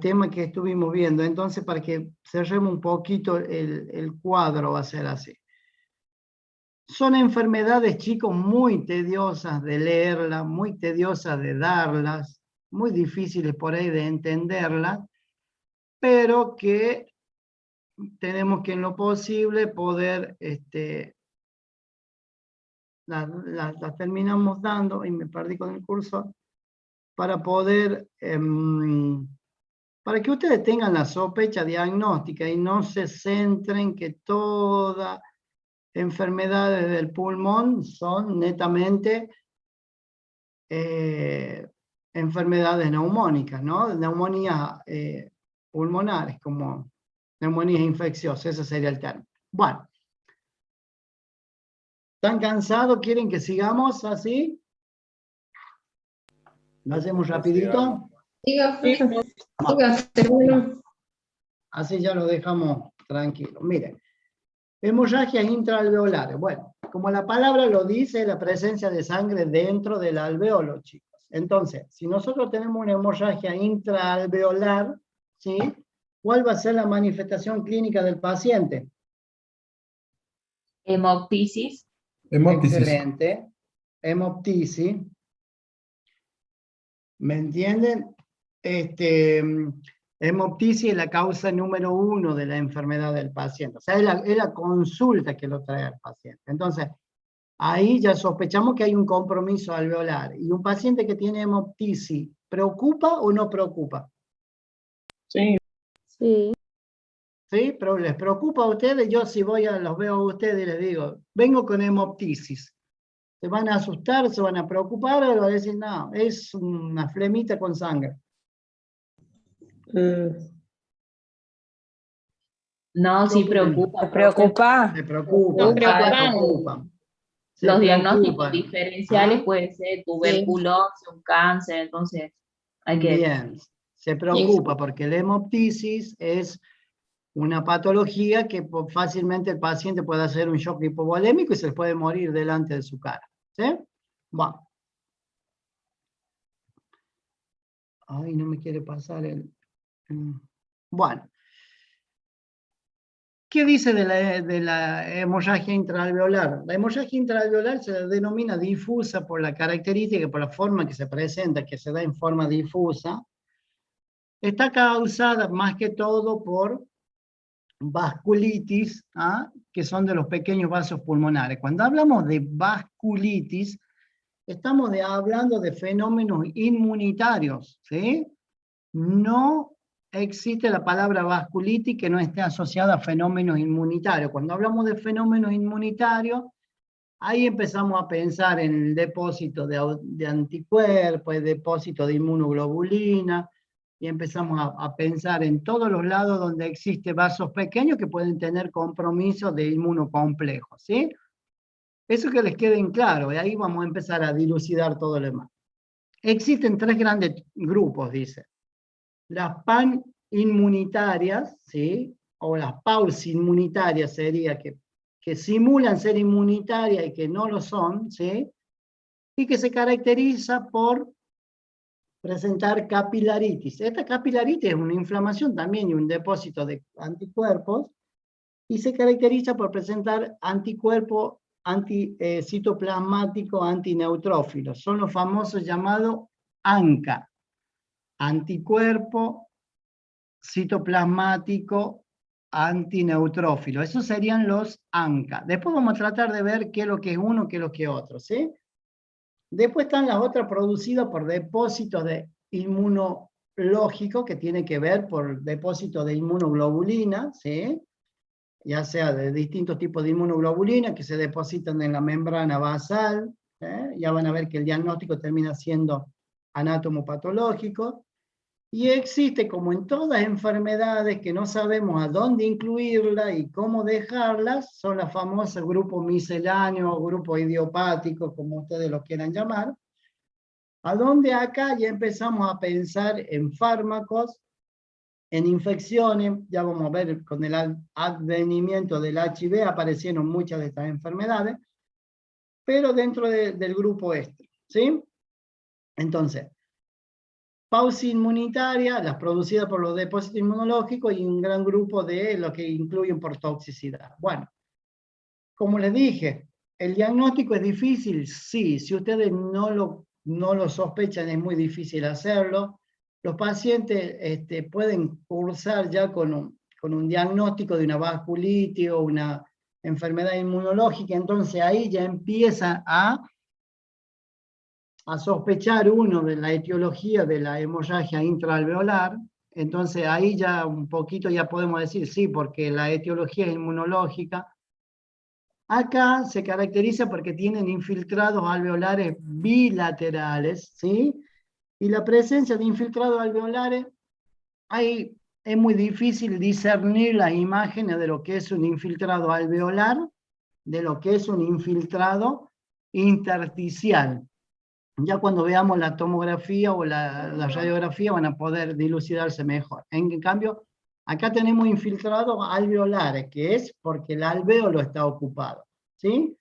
tema que estuvimos viendo. Entonces, para que cerremos un poquito el cuadro, va a ser así. Son enfermedades, chicos, muy tediosas de leerlas, muy tediosas de darlas, muy difíciles por ahí de entenderlas, pero que tenemos que en lo posible poder, las terminamos dando, y me perdí con el cursor, para poder, para que ustedes tengan la sospecha diagnóstica y no se centren que todas enfermedades del pulmón son netamente enfermedades neumónicas, ¿no? Neumonías pulmonares, como neumonías infecciosas, ese sería el término. Bueno. ¿Están cansados? ¿Quieren que sigamos así? ¿Lo hacemos rapidito? Siga, Sí, profe. profe. Siga, termino. Así ya lo dejamos tranquilo. Miren, hemorragias intraalveolares. Bueno, como la palabra lo dice, la presencia de sangre dentro del alveolo, chicos. Entonces, si nosotros tenemos una hemorragia intraalveolar, ¿sí? ¿Cuál va a ser la manifestación clínica del paciente? Hemoptisis. Hemoptisis. Excelente. Hemoptisis. ¿Me entienden? Hemoptisis es la causa número 1 de la enfermedad del paciente. O sea, es la consulta que lo trae al paciente. Entonces, ahí ya sospechamos que hay un compromiso alveolar. ¿Y un paciente que tiene hemoptisis, preocupa o no preocupa? Sí. Sí. ¿Sí? Pero ¿les preocupa a ustedes? Yo si los veo a ustedes y les digo, vengo con hemoptisis. ¿Se van a asustar, se van a preocupar o van a decir, no, es una flemita con sangre? No, sí preocupa. profe. Se preocupan, Nos preocupan. se preocupan. Se Los diagnósticos preocupan. diferenciales ¿Ah? pueden ser tuberculosis, un cáncer, entonces hay que... Bien, se preocupa porque la hemoptisis es una patología que fácilmente el paciente puede hacer un shock hipovolémico y se puede morir delante de su cara. ¿Sí? Bueno. Ay, no me quiere pasar el... Bueno. ¿Qué dice de la hemorragia intraalveolar? La hemorragia intraalveolar se denomina difusa por la característica, por la forma que se presenta, que se da en forma difusa. Está causada más que todo por vasculitis, que son de los pequeños vasos pulmonares. Cuando hablamos de vasculitis, estamos hablando de fenómenos inmunitarios, ¿sí? No existe la palabra vasculitis que no esté asociada a fenómenos inmunitarios. Cuando hablamos de fenómenos inmunitarios, ahí empezamos a pensar en el depósito de anticuerpos, el depósito de inmunoglobulina, y empezamos a pensar en todos los lados donde existen vasos pequeños que pueden tener compromiso de inmunocomplejos, ¿sí? Eso que les quede en claro, y ahí vamos a empezar a dilucidar todo lo demás. Existen 3 grandes grupos, dice. Las paninmunitarias, ¿sí? O las pausinmunitarias sería que simulan ser inmunitarias y que no lo son, ¿sí? Y que se caracteriza por presentar capilaritis. Esta capilaritis es una inflamación también y un depósito de anticuerpos, y se caracteriza por presentar anticuerpos citoplasmáticos antineutrófilos. Son los famosos llamados ANCA, anticuerpo citoplasmático antineutrófilo. Esos serían los ANCA. Después vamos a tratar de ver qué es lo que es uno, qué es lo que es otro, ¿sí? Después están las otras producidas por depósitos de inmunológico, que tiene que ver por depósitos de inmunoglobulina, ¿sí? Ya sea de distintos tipos de inmunoglobulina que se depositan en la membrana basal, ya van a ver que el diagnóstico termina siendo anatomopatológico, y existe, como en todas enfermedades que no sabemos a dónde incluirla y cómo dejarlas, son las famosas grupos misceláneos, grupos idiopáticos, como ustedes los quieran llamar, a donde acá ya empezamos a pensar en fármacos, en infecciones. Ya vamos a ver con el advenimiento del HIV aparecieron muchas de estas enfermedades, pero dentro del grupo este, ¿sí? Entonces, pausa inmunitaria, las producidas por los depósitos inmunológicos, y un gran grupo de los que incluyen por toxicidad. Bueno, como les dije, ¿el diagnóstico es difícil? Sí, si ustedes no lo sospechan es muy difícil hacerlo. Los pacientes pueden cursar ya con un diagnóstico de una vasculitis o una enfermedad inmunológica, entonces ahí ya empieza a sospechar uno de la etiología de la hemorragia intraalveolar. Entonces ahí ya un poquito ya podemos decir sí, porque la etiología es inmunológica. Acá se caracteriza porque tienen infiltrados alveolares bilaterales, ¿sí? Y la presencia de infiltrados alveolares, ahí es muy difícil discernir las imágenes de lo que es un infiltrado alveolar, de lo que es un infiltrado intersticial. Ya cuando veamos la tomografía o la radiografía van a poder dilucidarse mejor. En cambio, acá tenemos infiltrados alveolares, que es porque el alvéolo está ocupado, ¿sí?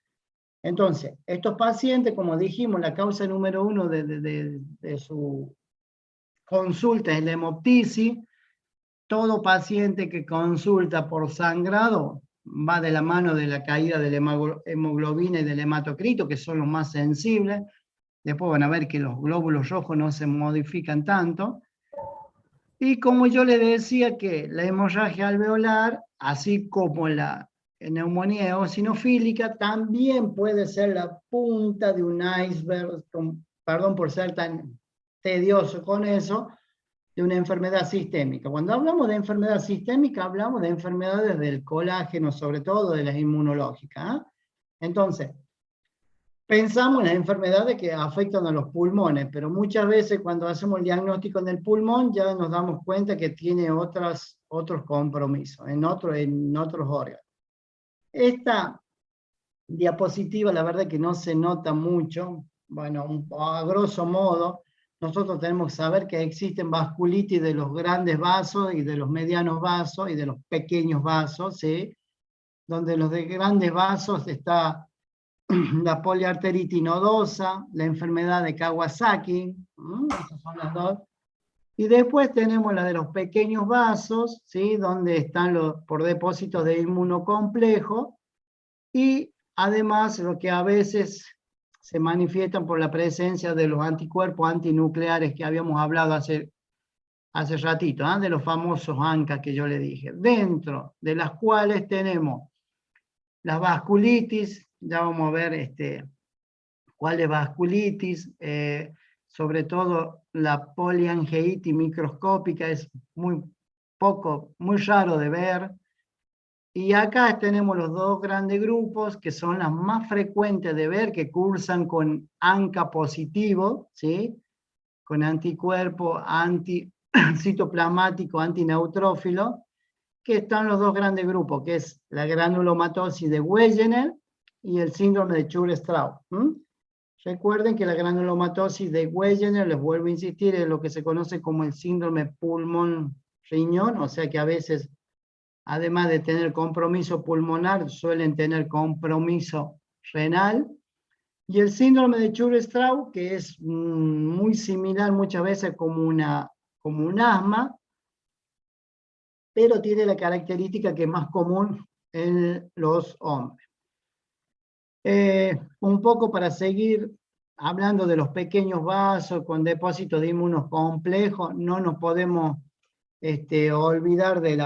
Entonces, estos pacientes, como dijimos, la causa número 1 de su consulta es la hemoptisis. Todo paciente que consulta por sangrado va de la mano de la caída de la hemoglobina y del hematocrito, que son los más sensibles. Después van a ver que los glóbulos rojos no se modifican tanto. Y como yo les decía que la hemorragia alveolar, así como la neumonía eosinofílica, también puede ser la punta de un iceberg, perdón por ser tan tedioso con eso, de una enfermedad sistémica. Cuando hablamos de enfermedad sistémica, hablamos de enfermedades del colágeno, sobre todo de las inmunológicas, ¿eh? Entonces, pensamos en las enfermedades que afectan a los pulmones, pero muchas veces cuando hacemos el diagnóstico en el pulmón ya nos damos cuenta que tiene otros compromisos, en otros órganos. Esta diapositiva, la verdad que no se nota mucho. Bueno, a grosso modo, nosotros tenemos que saber que existen vasculitis de los grandes vasos y de los medianos vasos y de los pequeños vasos, ¿sí? Donde los de grandes vasos está la poliarteritis nodosa, la enfermedad de Kawasaki, esas son las dos. Y después tenemos la de los pequeños vasos, ¿sí? Donde están por depósitos de inmunocomplejo, y además lo que a veces se manifiestan por la presencia de los anticuerpos antinucleares que habíamos hablado hace ratito, de los famosos ANCA que yo le dije, dentro de las cuales tenemos las vasculitis. Ya vamos a ver cuáles vasculitis, sobre todo la poliangeitis microscópica es muy raro de ver. Y acá tenemos los dos grandes grupos que son las más frecuentes de ver, que cursan con ANCA positivo, ¿sí? Con anticuerpo citoplasmático antineutrófilo, que están los dos grandes grupos, que es la granulomatosis de Wegener y el síndrome de Church-Strauss. Recuerden que la granulomatosis de Wegener, les vuelvo a insistir, es lo que se conoce como el síndrome pulmón-riñón, o sea que a veces, además de tener compromiso pulmonar, suelen tener compromiso renal. Y el síndrome de Church-Strauss, que es muy similar muchas veces como un asma, pero tiene la característica que es más común en los hombres. Un poco para seguir hablando de los pequeños vasos con depósitos de inmunocomplejos, no nos podemos olvidar de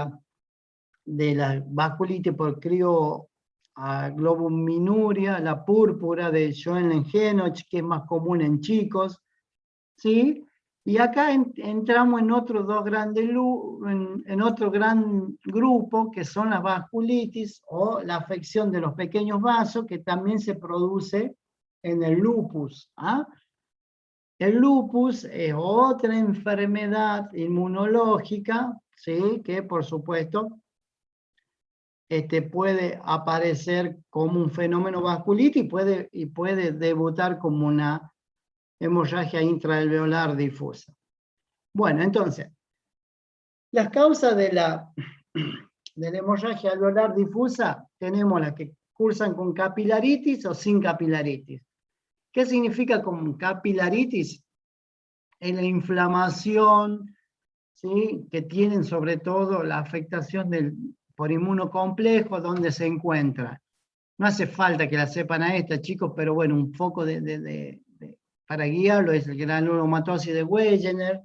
la vasculitis por crioglobulinuria, la púrpura de Schoenlen-Henoch, que es más común en chicos, ¿sí? Y acá entramos en otro gran grupo, que son las vasculitis o la afección de los pequeños vasos, que también se produce en el lupus. El lupus es otra enfermedad inmunológica, ¿sí? Que por supuesto puede aparecer como un fenómeno vasculitis y puede debutar como una hemorragia intraalveolar difusa. Bueno, entonces, las causas de la hemorragia alveolar difusa, tenemos las que cursan con capilaritis o sin capilaritis. ¿Qué significa con capilaritis? En la inflamación, ¿sí? Que tienen sobre todo la afectación por inmunocomplejo, donde se encuentra. No hace falta que la sepan a esta, chicos, pero bueno, un foco para guiarlo es el granulomatosis de Wegener,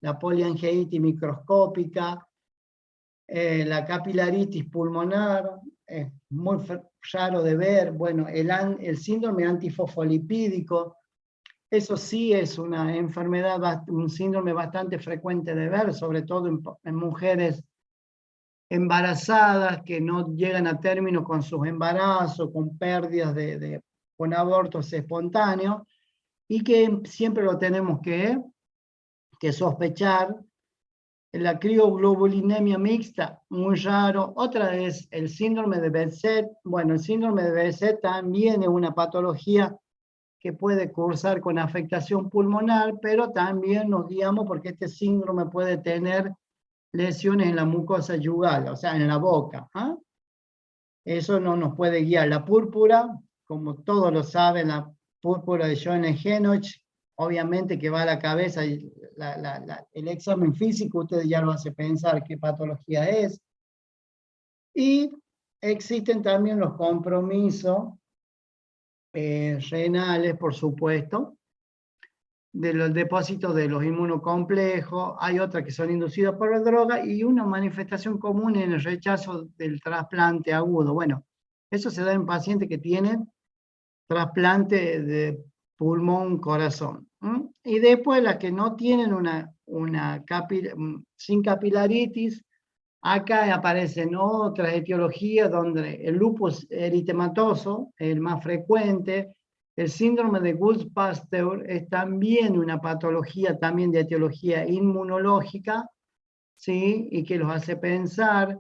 la poliangeitis microscópica, la capilaritis pulmonar, es muy raro de ver, bueno, el síndrome antifosfolipídico, eso sí es una enfermedad, un síndrome bastante frecuente de ver, sobre todo en mujeres embarazadas que no llegan a término con sus embarazos, con pérdidas con abortos espontáneos, y que siempre lo tenemos que sospechar. La crioglobulinemia mixta, muy raro. Otra es el síndrome de Behçet. Bueno, el síndrome de Behçet también es una patología que puede cursar con afectación pulmonar, pero también nos guiamos porque este síndrome puede tener lesiones en la mucosa yugal, o sea, en la boca. Eso no nos puede guiar. La púrpura, como todos lo saben, la púrpura de Schoenlen-Henoch, obviamente que va a la cabeza, y el examen físico ustedes ya lo hace pensar qué patología es. Y existen también los compromisos renales, por supuesto, de los depósitos de los inmunocomplejos. Hay otras que son inducidas por la droga y una manifestación común en el rechazo del trasplante agudo. Bueno, eso se da en pacientes que tienen trasplante de pulmón-corazón. Y después las que no tienen sin capilaritis, acá aparecen otras etiologías donde el lupus eritematoso es el más frecuente. El síndrome de Guth-Pasteur es también una patología también de etiología inmunológica, ¿sí? Y que los hace pensar.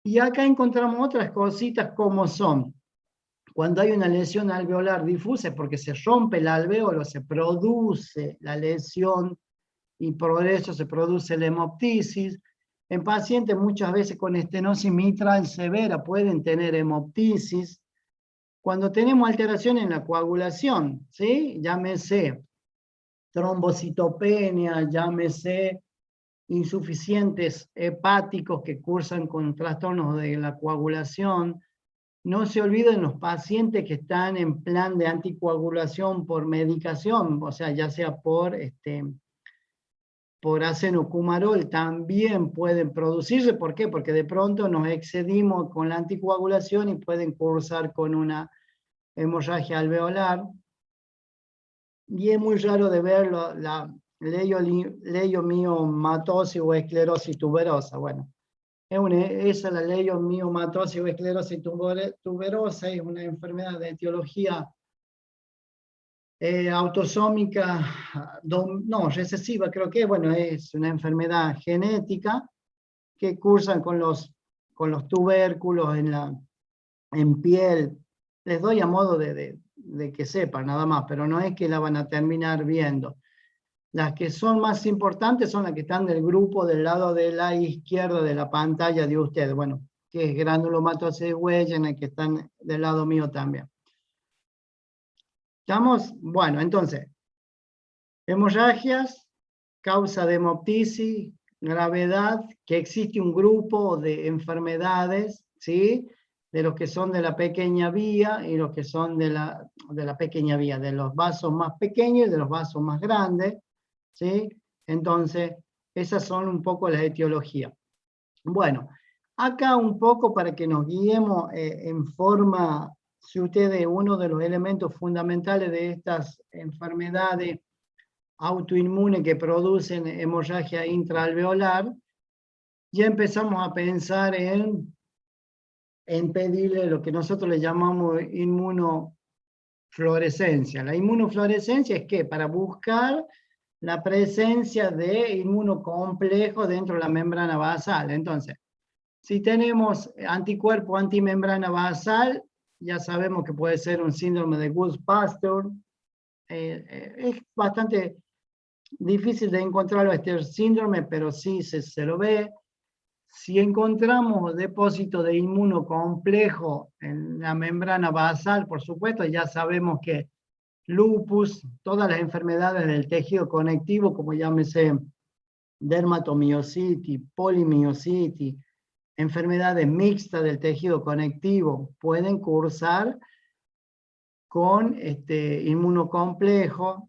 Y acá encontramos otras cositas como son, cuando hay una lesión alveolar difusa, porque se rompe el alveolo, se produce la lesión y por eso se produce la hemoptisis. En pacientes muchas veces con estenosis mitral severa pueden tener hemoptisis. Cuando tenemos alteración en la coagulación, ¿sí? Llámese trombocitopenia, llámese insuficientes hepáticos que cursan con trastornos de la coagulación. No se olviden los pacientes que están en plan de anticoagulación por medicación, o sea, ya sea por acenocumarol, también pueden producirse. ¿Por qué? Porque de pronto nos excedimos con la anticoagulación y pueden cursar con una hemorragia alveolar. y es muy raro de verlo, la leiomyomatosis o esclerosis tuberosa. Bueno, esa es la leiomyomatosis o esclerosis tuberosa, es una enfermedad de etiología autosómica, no, recesiva creo que, bueno, es una enfermedad genética que cursan con los tubérculos en piel. Les doy a modo de que sepan nada más, pero no es que la van a terminar viendo. Las que son más importantes son las que están del grupo del lado de la izquierda de la pantalla de ustedes, bueno, que es granulomatosis de Wegener, que están del lado mío también. ¿Estamos? Bueno, entonces, hemorragias, causa de hemoptisis, gravedad, que existe un grupo de enfermedades, ¿sí? De los que son de la pequeña vía y los que son de la pequeña vía, de los vasos más pequeños y de los vasos más grandes, ¿sí? Entonces, esas son un poco las etiologías. Bueno, acá un poco para que nos guiemos en forma, si ustedes, uno de los elementos fundamentales de estas enfermedades autoinmunes que producen hemorragia intraalveolar, ya empezamos a pensar en pedirle lo que nosotros le llamamos inmunofluorescencia. La inmunofluorescencia es que para buscar la presencia de inmunocomplejo dentro de la membrana basal. Entonces, si tenemos anticuerpo antimembrana basal, ya sabemos que puede ser un síndrome de Guth-Pasteur. Es bastante difícil de encontrarlo este síndrome, pero sí se lo ve. Si encontramos depósito de inmunocomplejo en la membrana basal, por supuesto, ya sabemos que lupus, todas las enfermedades del tejido conectivo, como llámese dermatomiositis, polimiositis, enfermedades mixtas del tejido conectivo, pueden cursar con inmunocomplejo.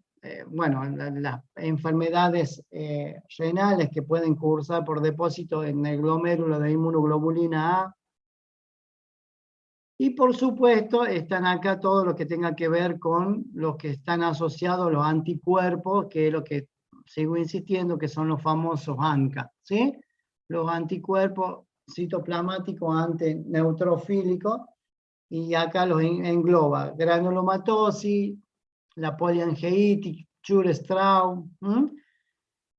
Bueno, las enfermedades renales que pueden cursar por depósito en el glomérulo de inmunoglobulina A. Y por supuesto están acá todo lo que tenga que ver con los que están asociados a los anticuerpos, que es lo que sigo insistiendo, que son los famosos ANCA, ¿sí? Los anticuerpos citoplasmáticos antineutrofílicos, y acá los engloba granulomatosis, la poliangeitis, Chur-Strauss,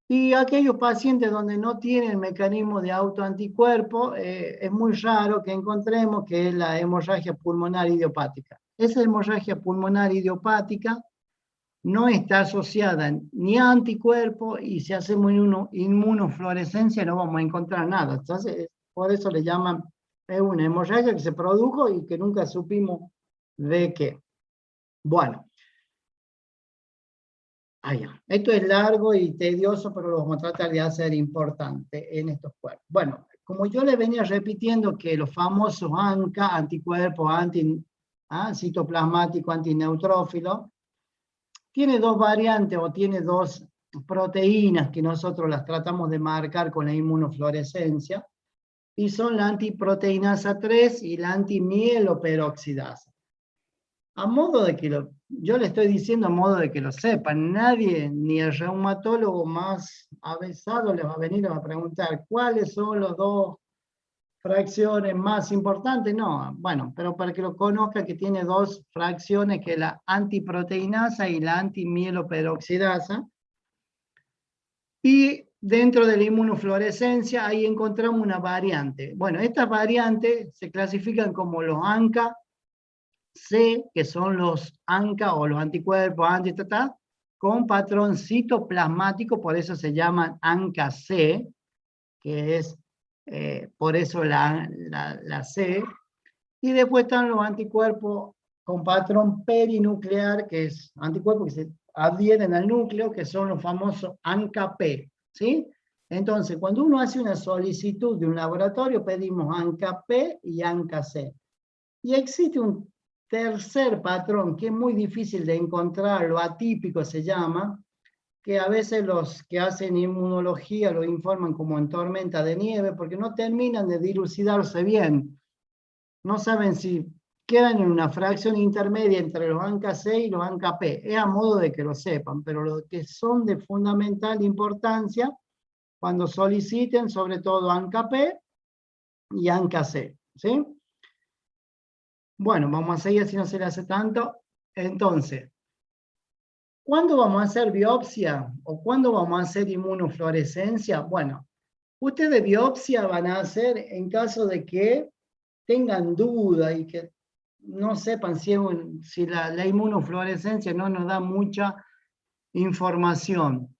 y aquellos pacientes donde no tienen mecanismo de autoanticuerpo, es muy raro que encontremos que es la hemorragia pulmonar idiopática. Esa hemorragia pulmonar idiopática no está asociada ni a anticuerpos, y si hacemos inmunofluorescencia no vamos a encontrar nada. Entonces, por eso le llaman, es una hemorragia que se produjo y que nunca supimos de qué. Bueno. Esto es largo y tedioso, pero lo vamos a tratar de hacer importante en estos cuerpos. Bueno, como yo le venía repitiendo que los famosos ANCA, anticuerpos citoplasmático antineutrófilo, tiene dos variantes o tiene dos proteínas que nosotros las tratamos de marcar con la inmunofluorescencia, y son la antiproteinasa 3 y la antimieloperoxidasa. A modo de que yo le estoy diciendo a modo de que lo sepan, nadie, ni el reumatólogo más avesado les va a venir a preguntar cuáles son las dos fracciones más importantes. No, bueno, pero para que lo conozca, que tiene dos fracciones, que es la antiproteinasa y la antimieloperoxidasa. Y dentro de la inmunofluorescencia ahí encontramos una variante. Bueno, estas variantes se clasifican como los ANCA C, que son los ANCA o los anticuerpos con patrón citoplasmático, por eso se llaman ANCA C, que es por eso la C. Y después están los anticuerpos con patrón perinuclear, que es anticuerpos que se adhieren al núcleo, que son los famosos ANCA-P, ¿sí? Entonces, cuando uno hace una solicitud de un laboratorio, pedimos ANCA-P y ANCA-C. Y existe un tercer patrón que es muy difícil de encontrar, lo atípico se llama, que a veces los que hacen inmunología lo informan como en tormenta de nieve, porque no terminan de dilucidarse bien. No saben quedan en una fracción intermedia entre los ANCA-C y los ANCA-P. Es a modo de que lo sepan, pero lo que son de fundamental importancia cuando soliciten, sobre todo ANCA-P y ANCA-C, ¿sí? Bueno, vamos a seguir si no se le hace tanto. Entonces, ¿cuándo vamos a hacer biopsia o cuándo vamos a hacer inmunofluorescencia? Bueno, ustedes biopsia van a hacer en caso de que tengan duda y que no sepan si la inmunofluorescencia no nos da mucha información.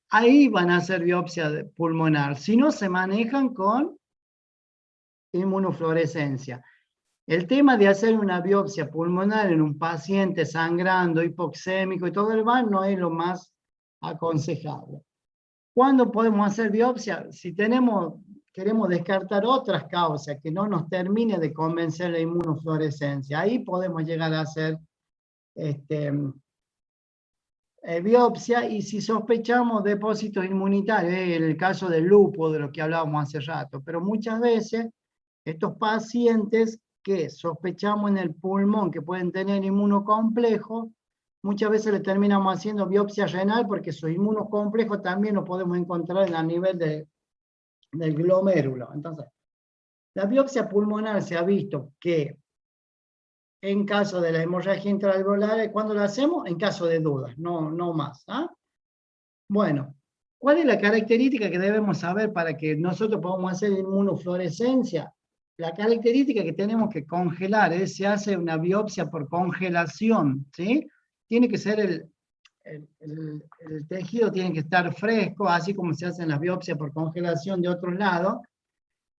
Ahí van a hacer biopsia pulmonar, si no se manejan con inmunofluorescencia. El tema de hacer una biopsia pulmonar en un paciente sangrando, hipoxémico y todo el mal no es lo más aconsejable. ¿Cuándo podemos hacer biopsia? Si queremos descartar otras causas que no nos termine de convencer la inmunofluorescencia, ahí podemos llegar a hacer biopsia, y si sospechamos depósitos inmunitarios, en el caso del lupus, de lo que hablábamos hace rato, pero muchas veces estos pacientes que sospechamos en el pulmón que pueden tener inmunocomplejo, muchas veces le terminamos haciendo biopsia renal porque su inmunocomplejo también lo podemos encontrar a nivel del glomérulo. Entonces, la biopsia pulmonar se ha visto que en caso de la hemorragia intraalveolar, ¿cuándo la hacemos? En caso de dudas, no más. ¿Ah? Bueno, ¿cuál es la característica que debemos saber para que nosotros podamos hacer inmunofluorescencia? La característica que tenemos que congelar es, se hace una biopsia por congelación, ¿sí? Tiene que ser el tejido tiene que estar fresco, así como se hacen las biopsias por congelación de otros lados,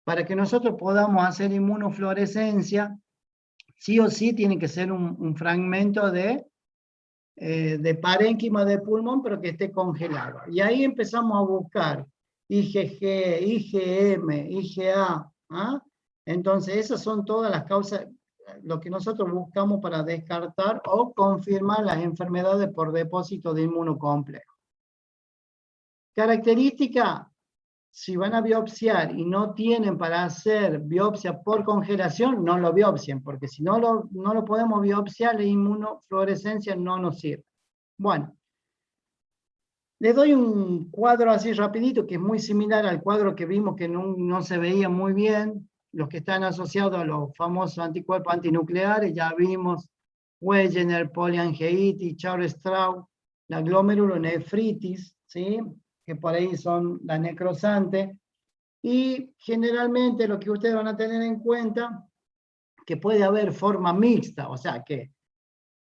para que nosotros podamos hacer inmunofluorescencia. Sí o sí tiene que ser un fragmento de parénquima del pulmón, pero que esté congelado. Y ahí empezamos a buscar IgG, IgM, IgA. ¿Ah? Entonces, esas son todas las causas, lo que nosotros buscamos para descartar o confirmar las enfermedades por depósito de inmunocomplejo. Característica: si van a biopsiar y no tienen para hacer biopsia por congelación, no lo biopsien, porque si no lo podemos biopsiar, la inmunofluorescencia no nos sirve. Bueno, les doy un cuadro así rapidito, que es muy similar al cuadro que vimos que no se veía muy bien. Los que están asociados a los famosos anticuerpos antinucleares, ya vimos Wegener, poliangiitis, Char-Strauss, la glomerulonefritis, ¿sí? Que por ahí son las necrosantes, y generalmente lo que ustedes van a tener en cuenta, que puede haber forma mixta, o sea, que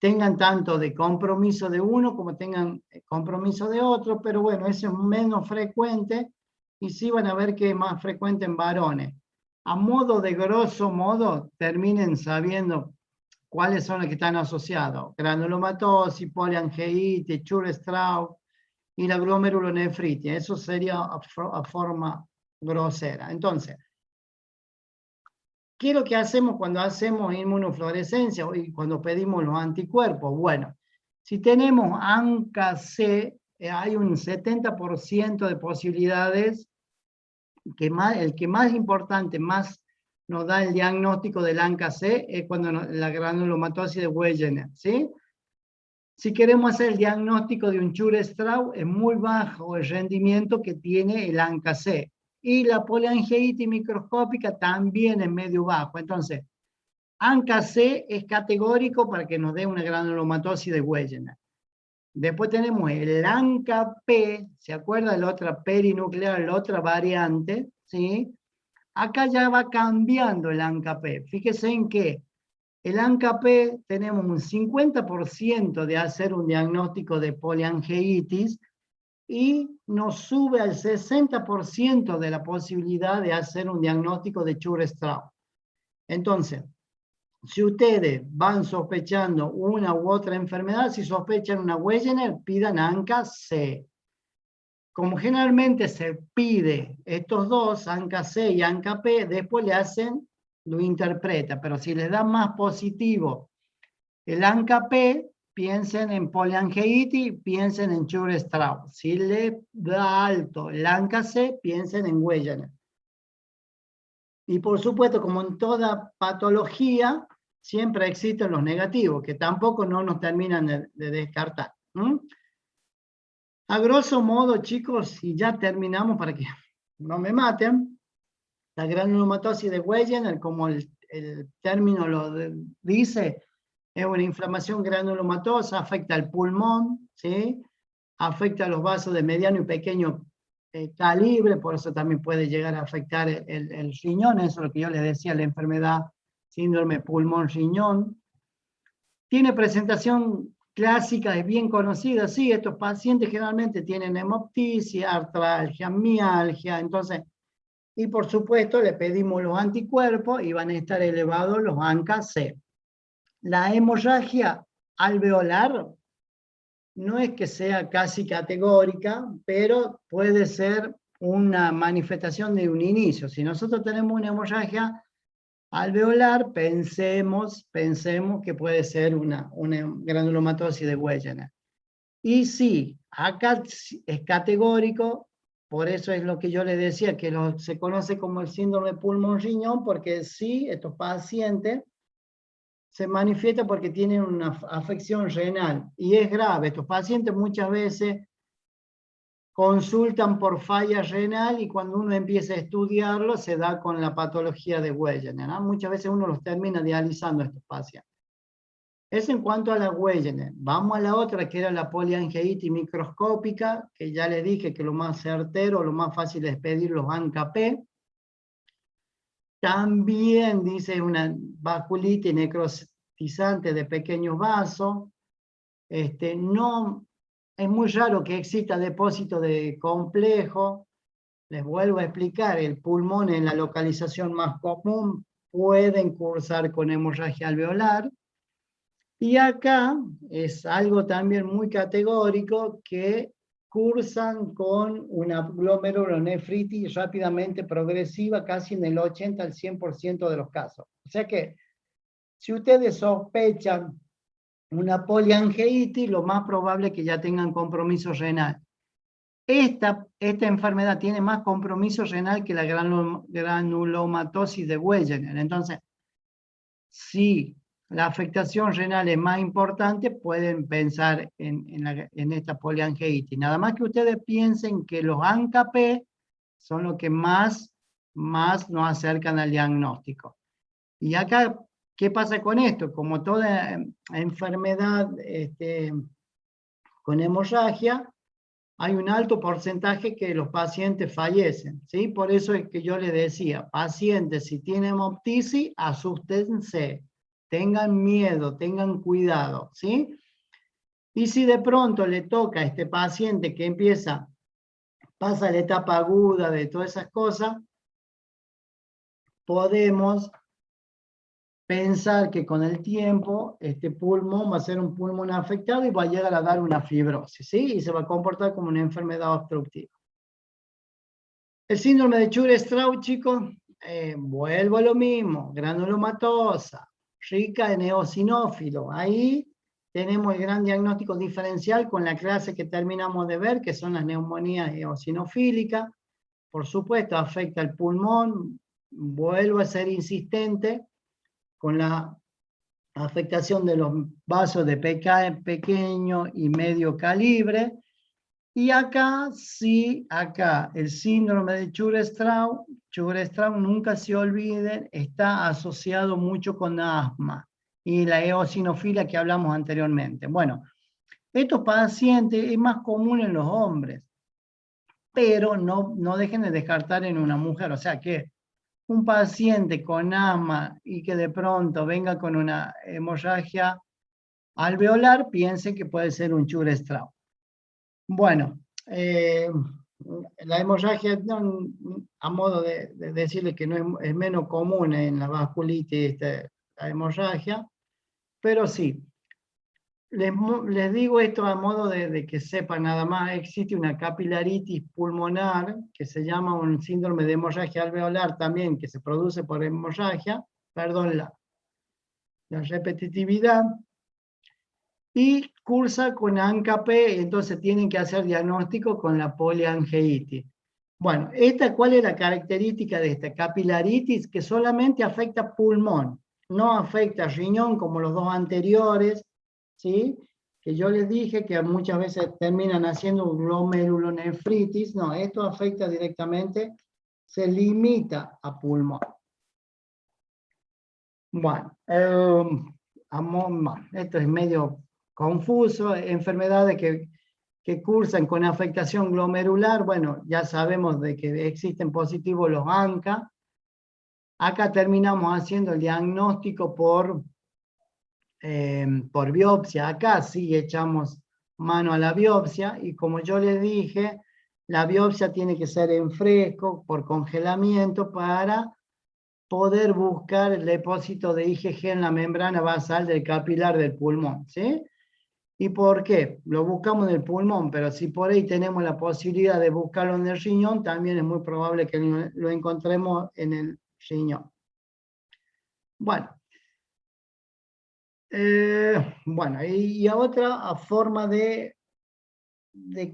tengan tanto de compromiso de uno como tengan compromiso de otro, pero bueno, eso es menos frecuente, y sí van a ver que es más frecuente en varones. A modo de grosso modo, terminen sabiendo cuáles son los que están asociados: granulomatosis, poliangiitis, Char-Strauss y la glomerulonefritis. Eso sería a forma grosera. Entonces, ¿qué es lo que hacemos cuando hacemos inmunofluorescencia y cuando pedimos los anticuerpos? Bueno, si tenemos ANCA-C, hay un 70% de posibilidades, el que más importante, más nos da el diagnóstico del ANCA-C, es cuando la granulomatosis de Wegener, ¿sí? Si queremos hacer el diagnóstico de un Char-Strauss, es muy bajo el rendimiento que tiene el ANCA-C. Y la poliangiitis microscópica también es medio bajo. Entonces, ANCA-C es categórico para que nos dé una granulomatosis de Wegener. Después tenemos el ANCA-P, ¿se acuerda? La otra perinuclear, la otra variante, ¿sí? Acá ya va cambiando el ANCA-P. Fíjese en que el ANCA-P tenemos un 50% de hacer un diagnóstico de poliangiitis y nos sube al 60% de la posibilidad de hacer un diagnóstico de Char-Strauss. Entonces, si ustedes van sospechando una u otra enfermedad, si sospechan una Wegener, pidan ANCA-C. Como generalmente se pide estos dos, ANCA-C y ANCA-P, después le hacen, lo interpreta, pero si les da más positivo el ANCA-P, piensen en poliangiitis, piensen en Char-Strauss. Si le da alto el ANCA-C, piensen en Wegener. Y por supuesto, como en toda patología, siempre existen los negativos, que tampoco no nos terminan de descartar. A grosso modo, chicos, y ya terminamos para que no me maten, la granulomatosis de Wegener, como el término lo dice, es una inflamación granulomatosa, afecta al pulmón, ¿sí? Afecta a los vasos de mediano y pequeño calibre, por eso también puede llegar a afectar el riñón, eso es lo que yo les decía, la enfermedad síndrome pulmón-riñón. Tiene presentación clásica, es bien conocida, sí, estos pacientes generalmente tienen hemoptisis, artralgia, mialgia, entonces, y por supuesto le pedimos los anticuerpos y van a estar elevados los ANCA-C. La hemorragia alveolar no es que sea casi categórica, pero puede ser una manifestación de un inicio. Si nosotros tenemos una hemorragia alveolar, pensemos que puede ser una granulomatosis de Wegener. Y sí, acá es categórico, por eso es lo que yo le decía, que se conoce como el síndrome pulmón-riñón, porque sí, estos pacientes se manifiesta porque tienen una afección renal y es grave. Estos pacientes muchas veces consultan por falla renal y cuando uno empieza a estudiarlo se da con la patología de Wegener, ¿no? Muchas veces uno los termina dializando a estos pacientes. Eso en cuanto a la Wegener. Vamos a la otra, que era la poliangiitis microscópica, que ya le dije que lo más certero, lo más fácil es pedir los ANCA-P. También dice una vasculitis necrotizante de pequeños vasos. No, es muy raro que exista depósito de complejo. Les vuelvo a explicar, el pulmón en la localización más común pueden cursar con hemorragia alveolar. Y acá es algo también muy categórico que cursan con una glomerulonefritis rápidamente progresiva, casi en el 80 al 100% de los casos. O sea que, si ustedes sospechan una poliangiitis, lo más probable es que ya tengan compromiso renal. Esta enfermedad tiene más compromiso renal que la granulomatosis de Wegener. Entonces, si la afectación renal es más importante, pueden pensar en esta poliangiitis. Nada más que ustedes piensen que los ANCA-P son los que más nos acercan al diagnóstico. Y acá, ¿qué pasa con esto? Como toda enfermedad con hemorragia, hay un alto porcentaje que los pacientes fallecen, ¿sí? Por eso es que yo les decía, pacientes, si tienen hemoptisis, asústense. Tengan miedo, tengan cuidado, ¿sí? Y si de pronto le toca a este paciente que pasa la etapa aguda de todas esas cosas, podemos pensar que con el tiempo este pulmón va a ser un pulmón afectado y va a llegar a dar una fibrosis, ¿sí? Y se va a comportar como una enfermedad obstructiva. El síndrome de Church-Strauss, chicos, vuelvo a lo mismo, granulomatosa, rica en eosinófilo. Ahí tenemos el gran diagnóstico diferencial con la clase que terminamos de ver, que son las neumonías eosinofílicas. Por supuesto, afecta al pulmón. Vuelvo a ser insistente con la afectación de los vasos de pequeño y medio calibre. Y acá, sí, acá, el síndrome de Church-Strauss, nunca se olviden, está asociado mucho con asma y la eosinofilia que hablamos anteriormente. Bueno, estos pacientes es más común en los hombres, pero no dejen de descartar en una mujer. O sea que un paciente con asma y que de pronto venga con una hemorragia alveolar, piense que puede ser un Church-Strauss. Bueno, la hemorragia, a modo de decirles que no es menos común en la vasculitis, la hemorragia, pero sí, les digo esto a modo de que sepan nada más, existe una capilaritis pulmonar que se llama un síndrome de hemorragia alveolar también, que se produce por hemorragia, perdón la repetitividad, y cursa con ANCA-P, entonces tienen que hacer diagnóstico con la poliangiitis. Bueno, ¿cuál es la característica de esta capilaritis? Que solamente afecta pulmón, no afecta al riñón como los dos anteriores, ¿sí? Que yo les dije que muchas veces terminan haciendo glomerulonefritis. No, esto afecta directamente, se limita a pulmón. Bueno, esto es medio confuso. Enfermedades que cursan con afectación glomerular, bueno, ya sabemos de que existen positivos los ANCA. Acá terminamos haciendo el diagnóstico por biopsia. Acá sí echamos mano a la biopsia, y como yo les dije, la biopsia tiene que ser en fresco, por congelamiento, para poder buscar el depósito de IgG en la membrana basal del capilar del pulmón, ¿sí? ¿Y por qué? Lo buscamos en el pulmón, pero si por ahí tenemos la posibilidad de buscarlo en el riñón, también es muy probable que lo encontremos en el riñón. Bueno. Bueno, y otra forma de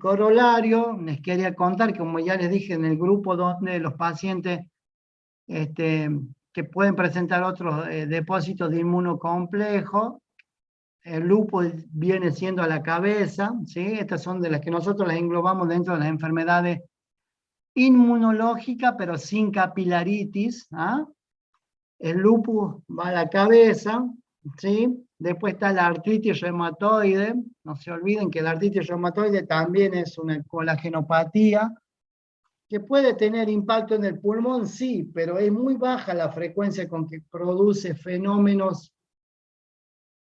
corolario, les quería contar, como ya les dije, en el grupo donde los pacientes que pueden presentar otros depósitos de inmunocomplejo, el lupus viene siendo a la cabeza, ¿sí? Estas son de las que nosotros las englobamos dentro de las enfermedades inmunológicas, pero sin capilaritis, ¿ah? El lupus va a la cabeza, ¿sí? Después está la artritis reumatoide. No se olviden que la artritis reumatoide también es una colagenopatía que puede tener impacto en el pulmón, sí, pero es muy baja la frecuencia con que produce fenómenos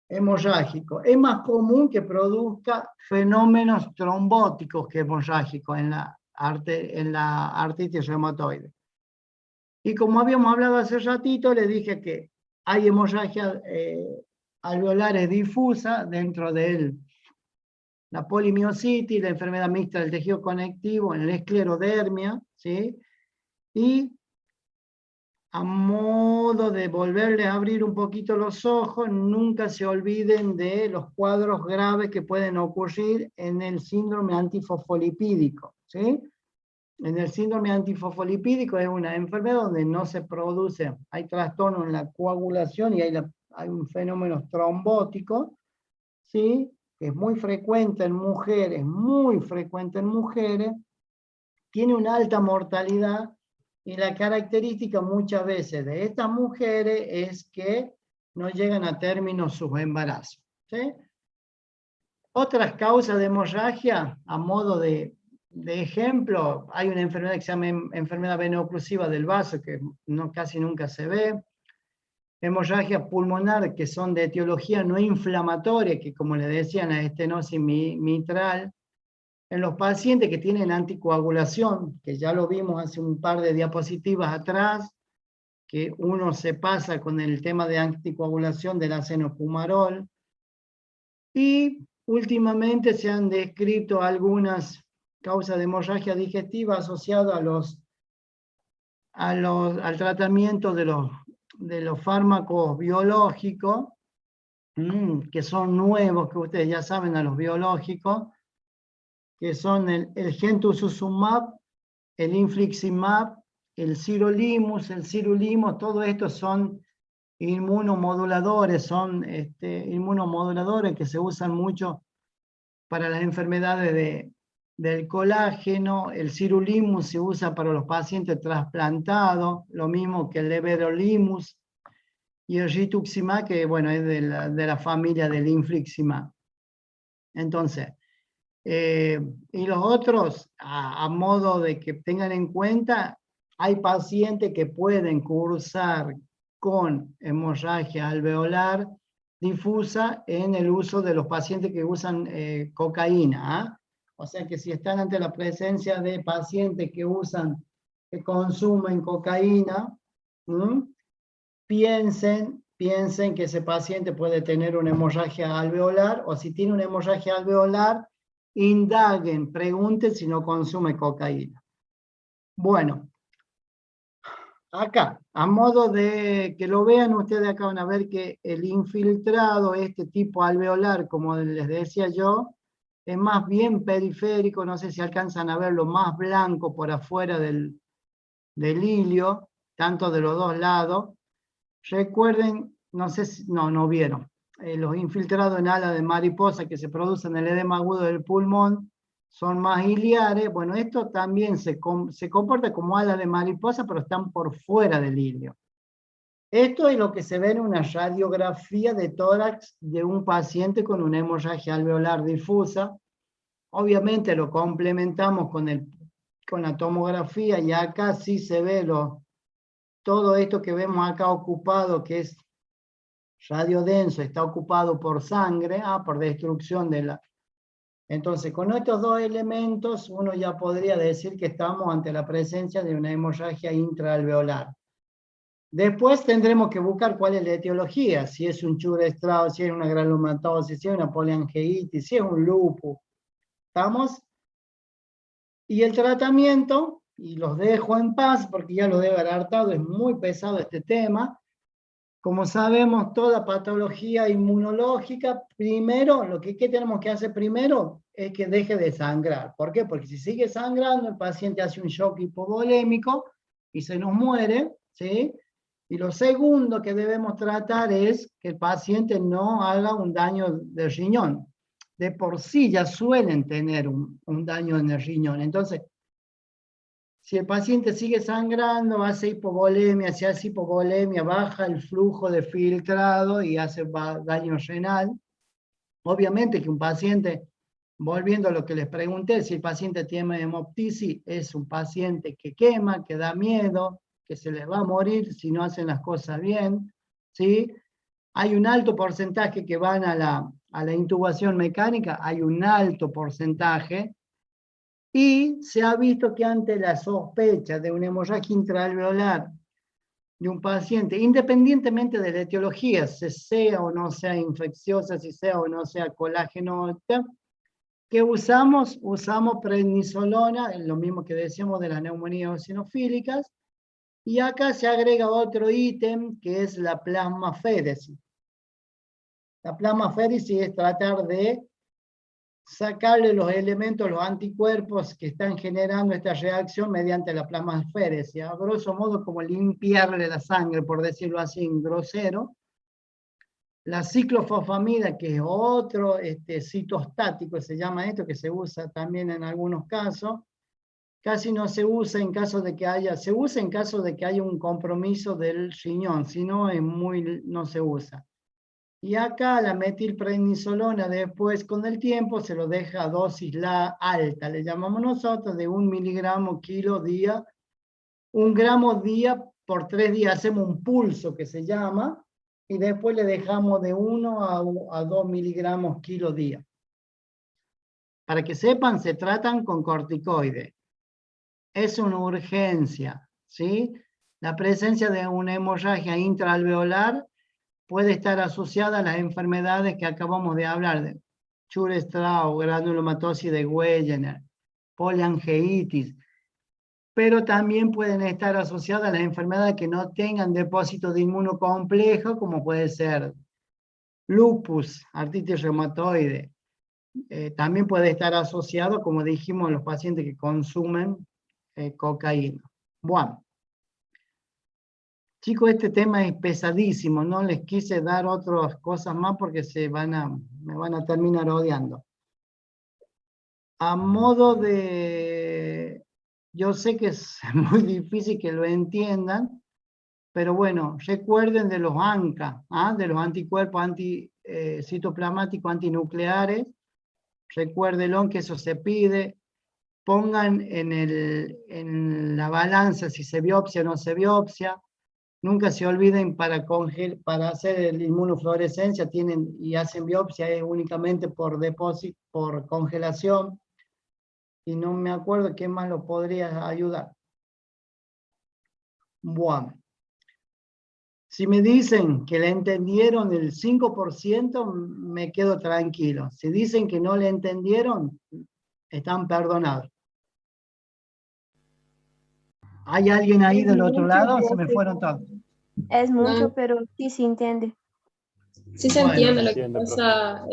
hemorrágicos. Es más común que produzca fenómenos trombóticos que hemorrágicos en la artritis reumatoide. Y como habíamos hablado hace ratito, les dije que hay hemorragia alveolares difusa dentro de la polimiositis, la enfermedad mixta del tejido conectivo, en la esclerodermia, ¿sí? Y a modo de volverles a abrir un poquito los ojos, nunca se olviden de los cuadros graves que pueden ocurrir en el síndrome antifosfolipídico, ¿sí? En el síndrome antifosfolipídico es una enfermedad donde no se produce, hay trastorno en la coagulación y hay un fenómeno trombótico, ¿sí? Que es muy frecuente en mujeres, tiene una alta mortalidad, y la característica muchas veces de estas mujeres es que no llegan a término sus embarazos, ¿sí? Otras causas de hemorragia, a modo de ejemplo, hay una enfermedad que se llama enfermedad veno-oclusiva del vaso, que casi nunca se ve. Hemorragia pulmonar, que son de etiología no inflamatoria, que como les decían, la estenosis mitral. En los pacientes que tienen anticoagulación, que ya lo vimos hace un par de diapositivas atrás, que uno se pasa con el tema de anticoagulación del acenofumarol. Y últimamente se han descrito algunas causas de hemorragia digestiva asociadas al tratamiento de los fármacos biológicos, que son nuevos, que ustedes ya saben, a los biológicos, que son el gentusuzumab, el infliximab, el sirolimus, todo esto son inmunomoduladores, inmunomoduladores que se usan mucho para las enfermedades del colágeno. El sirolimus se usa para los pacientes trasplantados, lo mismo que el everolimus, y el rituximab, que bueno, es de la familia del infliximab. Entonces, y los otros, a modo de que tengan en cuenta, hay pacientes que pueden cursar con hemorragia alveolar difusa en el uso de los pacientes que usan cocaína, ¿ah? O sea que si están ante la presencia de pacientes que consumen cocaína, piensen que ese paciente puede tener una hemorragia alveolar, o si tiene una hemorragia alveolar, indaguen, pregunten si no consume cocaína. Bueno, acá, a modo de que lo vean, ustedes acá van a ver que el infiltrado, este tipo alveolar, como les decía yo, es más bien periférico. No sé si alcanzan a ver lo más blanco por afuera del hilio, tanto de los dos lados. Recuerden no sé si, no vieron. Los infiltrados en ala de mariposa que se producen en el edema agudo del pulmón son más iliares. Bueno, esto también se comporta como ala de mariposa, pero están por fuera del ilio. Esto es lo que se ve en una radiografía de tórax de un paciente con una hemorragia alveolar difusa. Obviamente lo complementamos con la tomografía, y acá sí se ve todo esto que vemos acá ocupado, que es radiodenso, está ocupado por sangre, por destrucción de la... Entonces, con estos dos elementos, uno ya podría decir que estamos ante la presencia de una hemorragia intraalveolar. Después tendremos que buscar cuál es la etiología, si es un Church-Strauss, si es una granulomatosis, si es una poliangiitis, si es un lupus. ¿Estamos? Y el tratamiento, y los dejo en paz porque ya lo debo haber hartado, es muy pesado este tema. Como sabemos, toda patología inmunológica, primero, ¿qué tenemos que hacer primero? Es que deje de sangrar. ¿Por qué? Porque si sigue sangrando, el paciente hace un shock hipovolémico y se nos muere, ¿sí? Y lo segundo que debemos tratar es que el paciente no haga un daño de riñón. De por sí ya suelen tener un daño en el riñón. Entonces, si el paciente sigue sangrando, hace hipovolemia, si hace hipovolemia, baja el flujo de filtrado y hace daño renal. Obviamente que un paciente, volviendo a lo que les pregunté, si el paciente tiene hemoptisis, es un paciente que quema, que da miedo, que se les va a morir si no hacen las cosas bien, ¿sí? Hay un alto porcentaje que van a la intubación mecánica, hay un alto porcentaje, y se ha visto que ante la sospecha de una hemorragia intraalveolar de un paciente, independientemente de la etiología, si sea o no sea infecciosa, si sea o no sea colágeno, ¿qué usamos? Usamos prednisolona, lo mismo que decíamos de las neumonías eosinofílicas, y acá se agrega otro ítem que es la plasmaféresis. La plasmaféresis es tratar de sacarle los elementos, los anticuerpos que están generando esta reacción mediante la plasmaféresis. A grosso modo, como limpiarle la sangre, por decirlo así, en grosero. La ciclofosfamida, que es otro citostático, se llama esto, que se usa también en algunos casos. Casi no se usa en caso de que haya, se usa en caso de que haya un compromiso del riñón, si no, no se usa. Y acá la metilprednisolona después con el tiempo se lo deja a dosis alta, le llamamos nosotros, de 1 miligramo kilo día, 1 gramo día por 3 días, hacemos un pulso que se llama, y después le dejamos de 1 a 2 miligramos kilo día. Para que sepan, se tratan con corticoides. Es una urgencia, ¿sí? La presencia de una hemorragia intraalveolar puede estar asociada a las enfermedades que acabamos de hablar, de Church-Strauss, granulomatosis de Wegener, poliangiitis, pero también pueden estar asociadas a las enfermedades que no tengan depósito de inmunocomplejo, como puede ser lupus, artritis reumatoide. También puede estar asociado, como dijimos, a los pacientes que consumen cocaína. Bueno. Chicos, este tema es pesadísimo, no les quise dar otras cosas más porque me van a terminar odiando. A modo de... Yo sé que es muy difícil que lo entiendan, pero bueno, recuerden de los ANCA, de los anticuerpos citoplasmáticos antinucleares, recuérdenlo que eso se pide, pongan en la balanza si se biopsia o no se biopsia. Nunca se olviden, para hacer el inmunofluorescencia y hacen biopsia únicamente por depósito, por congelación. Y no me acuerdo qué más lo podría ayudar. Bueno. Si me dicen que le entendieron el 5%, me quedo tranquilo. Si dicen que no le entendieron, están perdonados. ¿Hay alguien ahí del otro lado? Se me fueron todos. Es mucho, pero sí se entiende. Sí se Bueno, entiende, lo que entiende, pasa,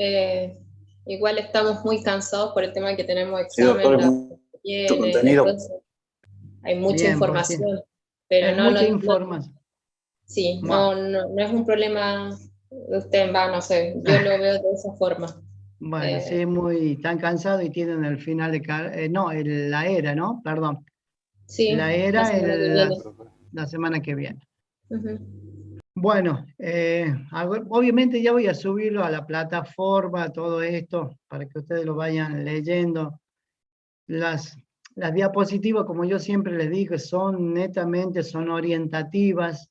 igual estamos muy cansados por el tema de que tenemos Sí, doctor, examen, mucho contenido. hay mucha Bien, información, pues sí. pero Es no, mucha información. Sí, Bueno. no es un problema de usted, no sé, yo lo veo de esa forma. Bueno, sí, están cansados y tienen el final de, la era, ¿no? Perdón, Sí, la la era semana que viene. la semana que viene. Ujú. Bueno, obviamente ya voy a subirlo a la plataforma, todo esto, para que ustedes lo vayan leyendo. Las diapositivas, como yo siempre les digo, son orientativas,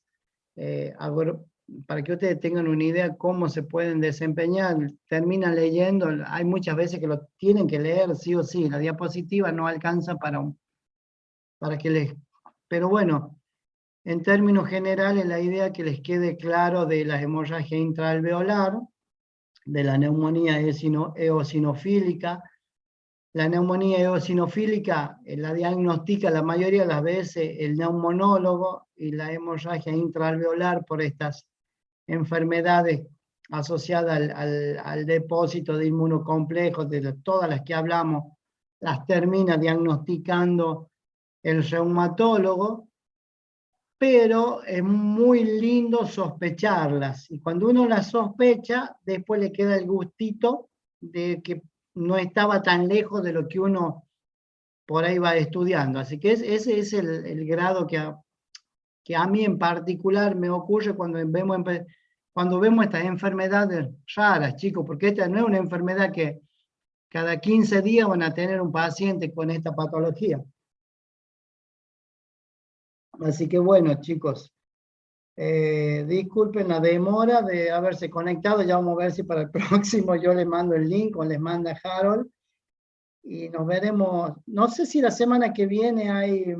para que ustedes tengan una idea cómo se pueden desempeñar. Terminan leyendo, hay muchas veces que lo tienen que leer sí o sí, la diapositiva no alcanza para que les... Pero bueno, en términos generales, la idea que les quede claro de la hemorragia intraalveolar, de la neumonía eosinofílica. La neumonía eosinofílica la diagnostica la mayoría de las veces el neumonólogo, y la hemorragia intraalveolar por estas enfermedades asociadas al depósito de inmunocomplejos, de todas las que hablamos, las termina diagnosticando el reumatólogo, pero es muy lindo sospecharlas. Y cuando uno las sospecha, después le queda el gustito de que no estaba tan lejos de lo que uno por ahí va estudiando. Así que ese es el grado que a mí en particular me ocurre cuando vemos estas enfermedades raras, chicos, porque esta no es una enfermedad que cada 15 días van a tener un paciente con esta patología. Así que bueno, chicos, disculpen la demora de haberse conectado, ya vamos a ver si para el próximo yo les mando el link o les manda Harold, y nos veremos, no sé si la semana que viene hay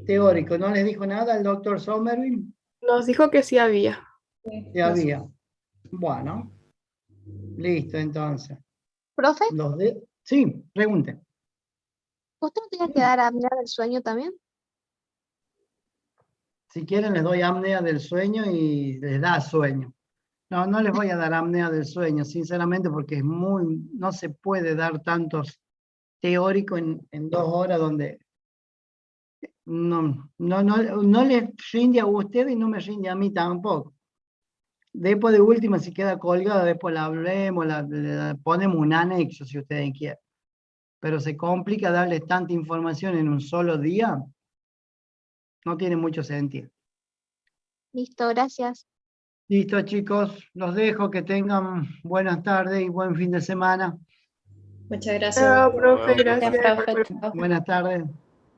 teórico, ¿no les dijo nada el doctor Somerville? Nos dijo que sí había. Sí había. Bueno, listo entonces. Profe, Sí, pregunten. ¿usted no tiene que dar apnea del sueño también? Si quieren les doy apnea del sueño y les da sueño. No les voy a dar apnea del sueño, sinceramente, porque no se puede dar tantos teóricos en 2 horas donde no les rinde a ustedes y no me rinde a mí tampoco. Después de última, si queda colgada, después la hablemos, le ponemos un anexo si ustedes quieren. Pero se complica darles tanta información en un solo día, no tiene mucho sentido. Listo, gracias. Listo, chicos, los dejo, que tengan buenas tardes y buen fin de semana. Muchas gracias. Chao, profe, Gracias, gracias. profe. Chao. Buenas tardes.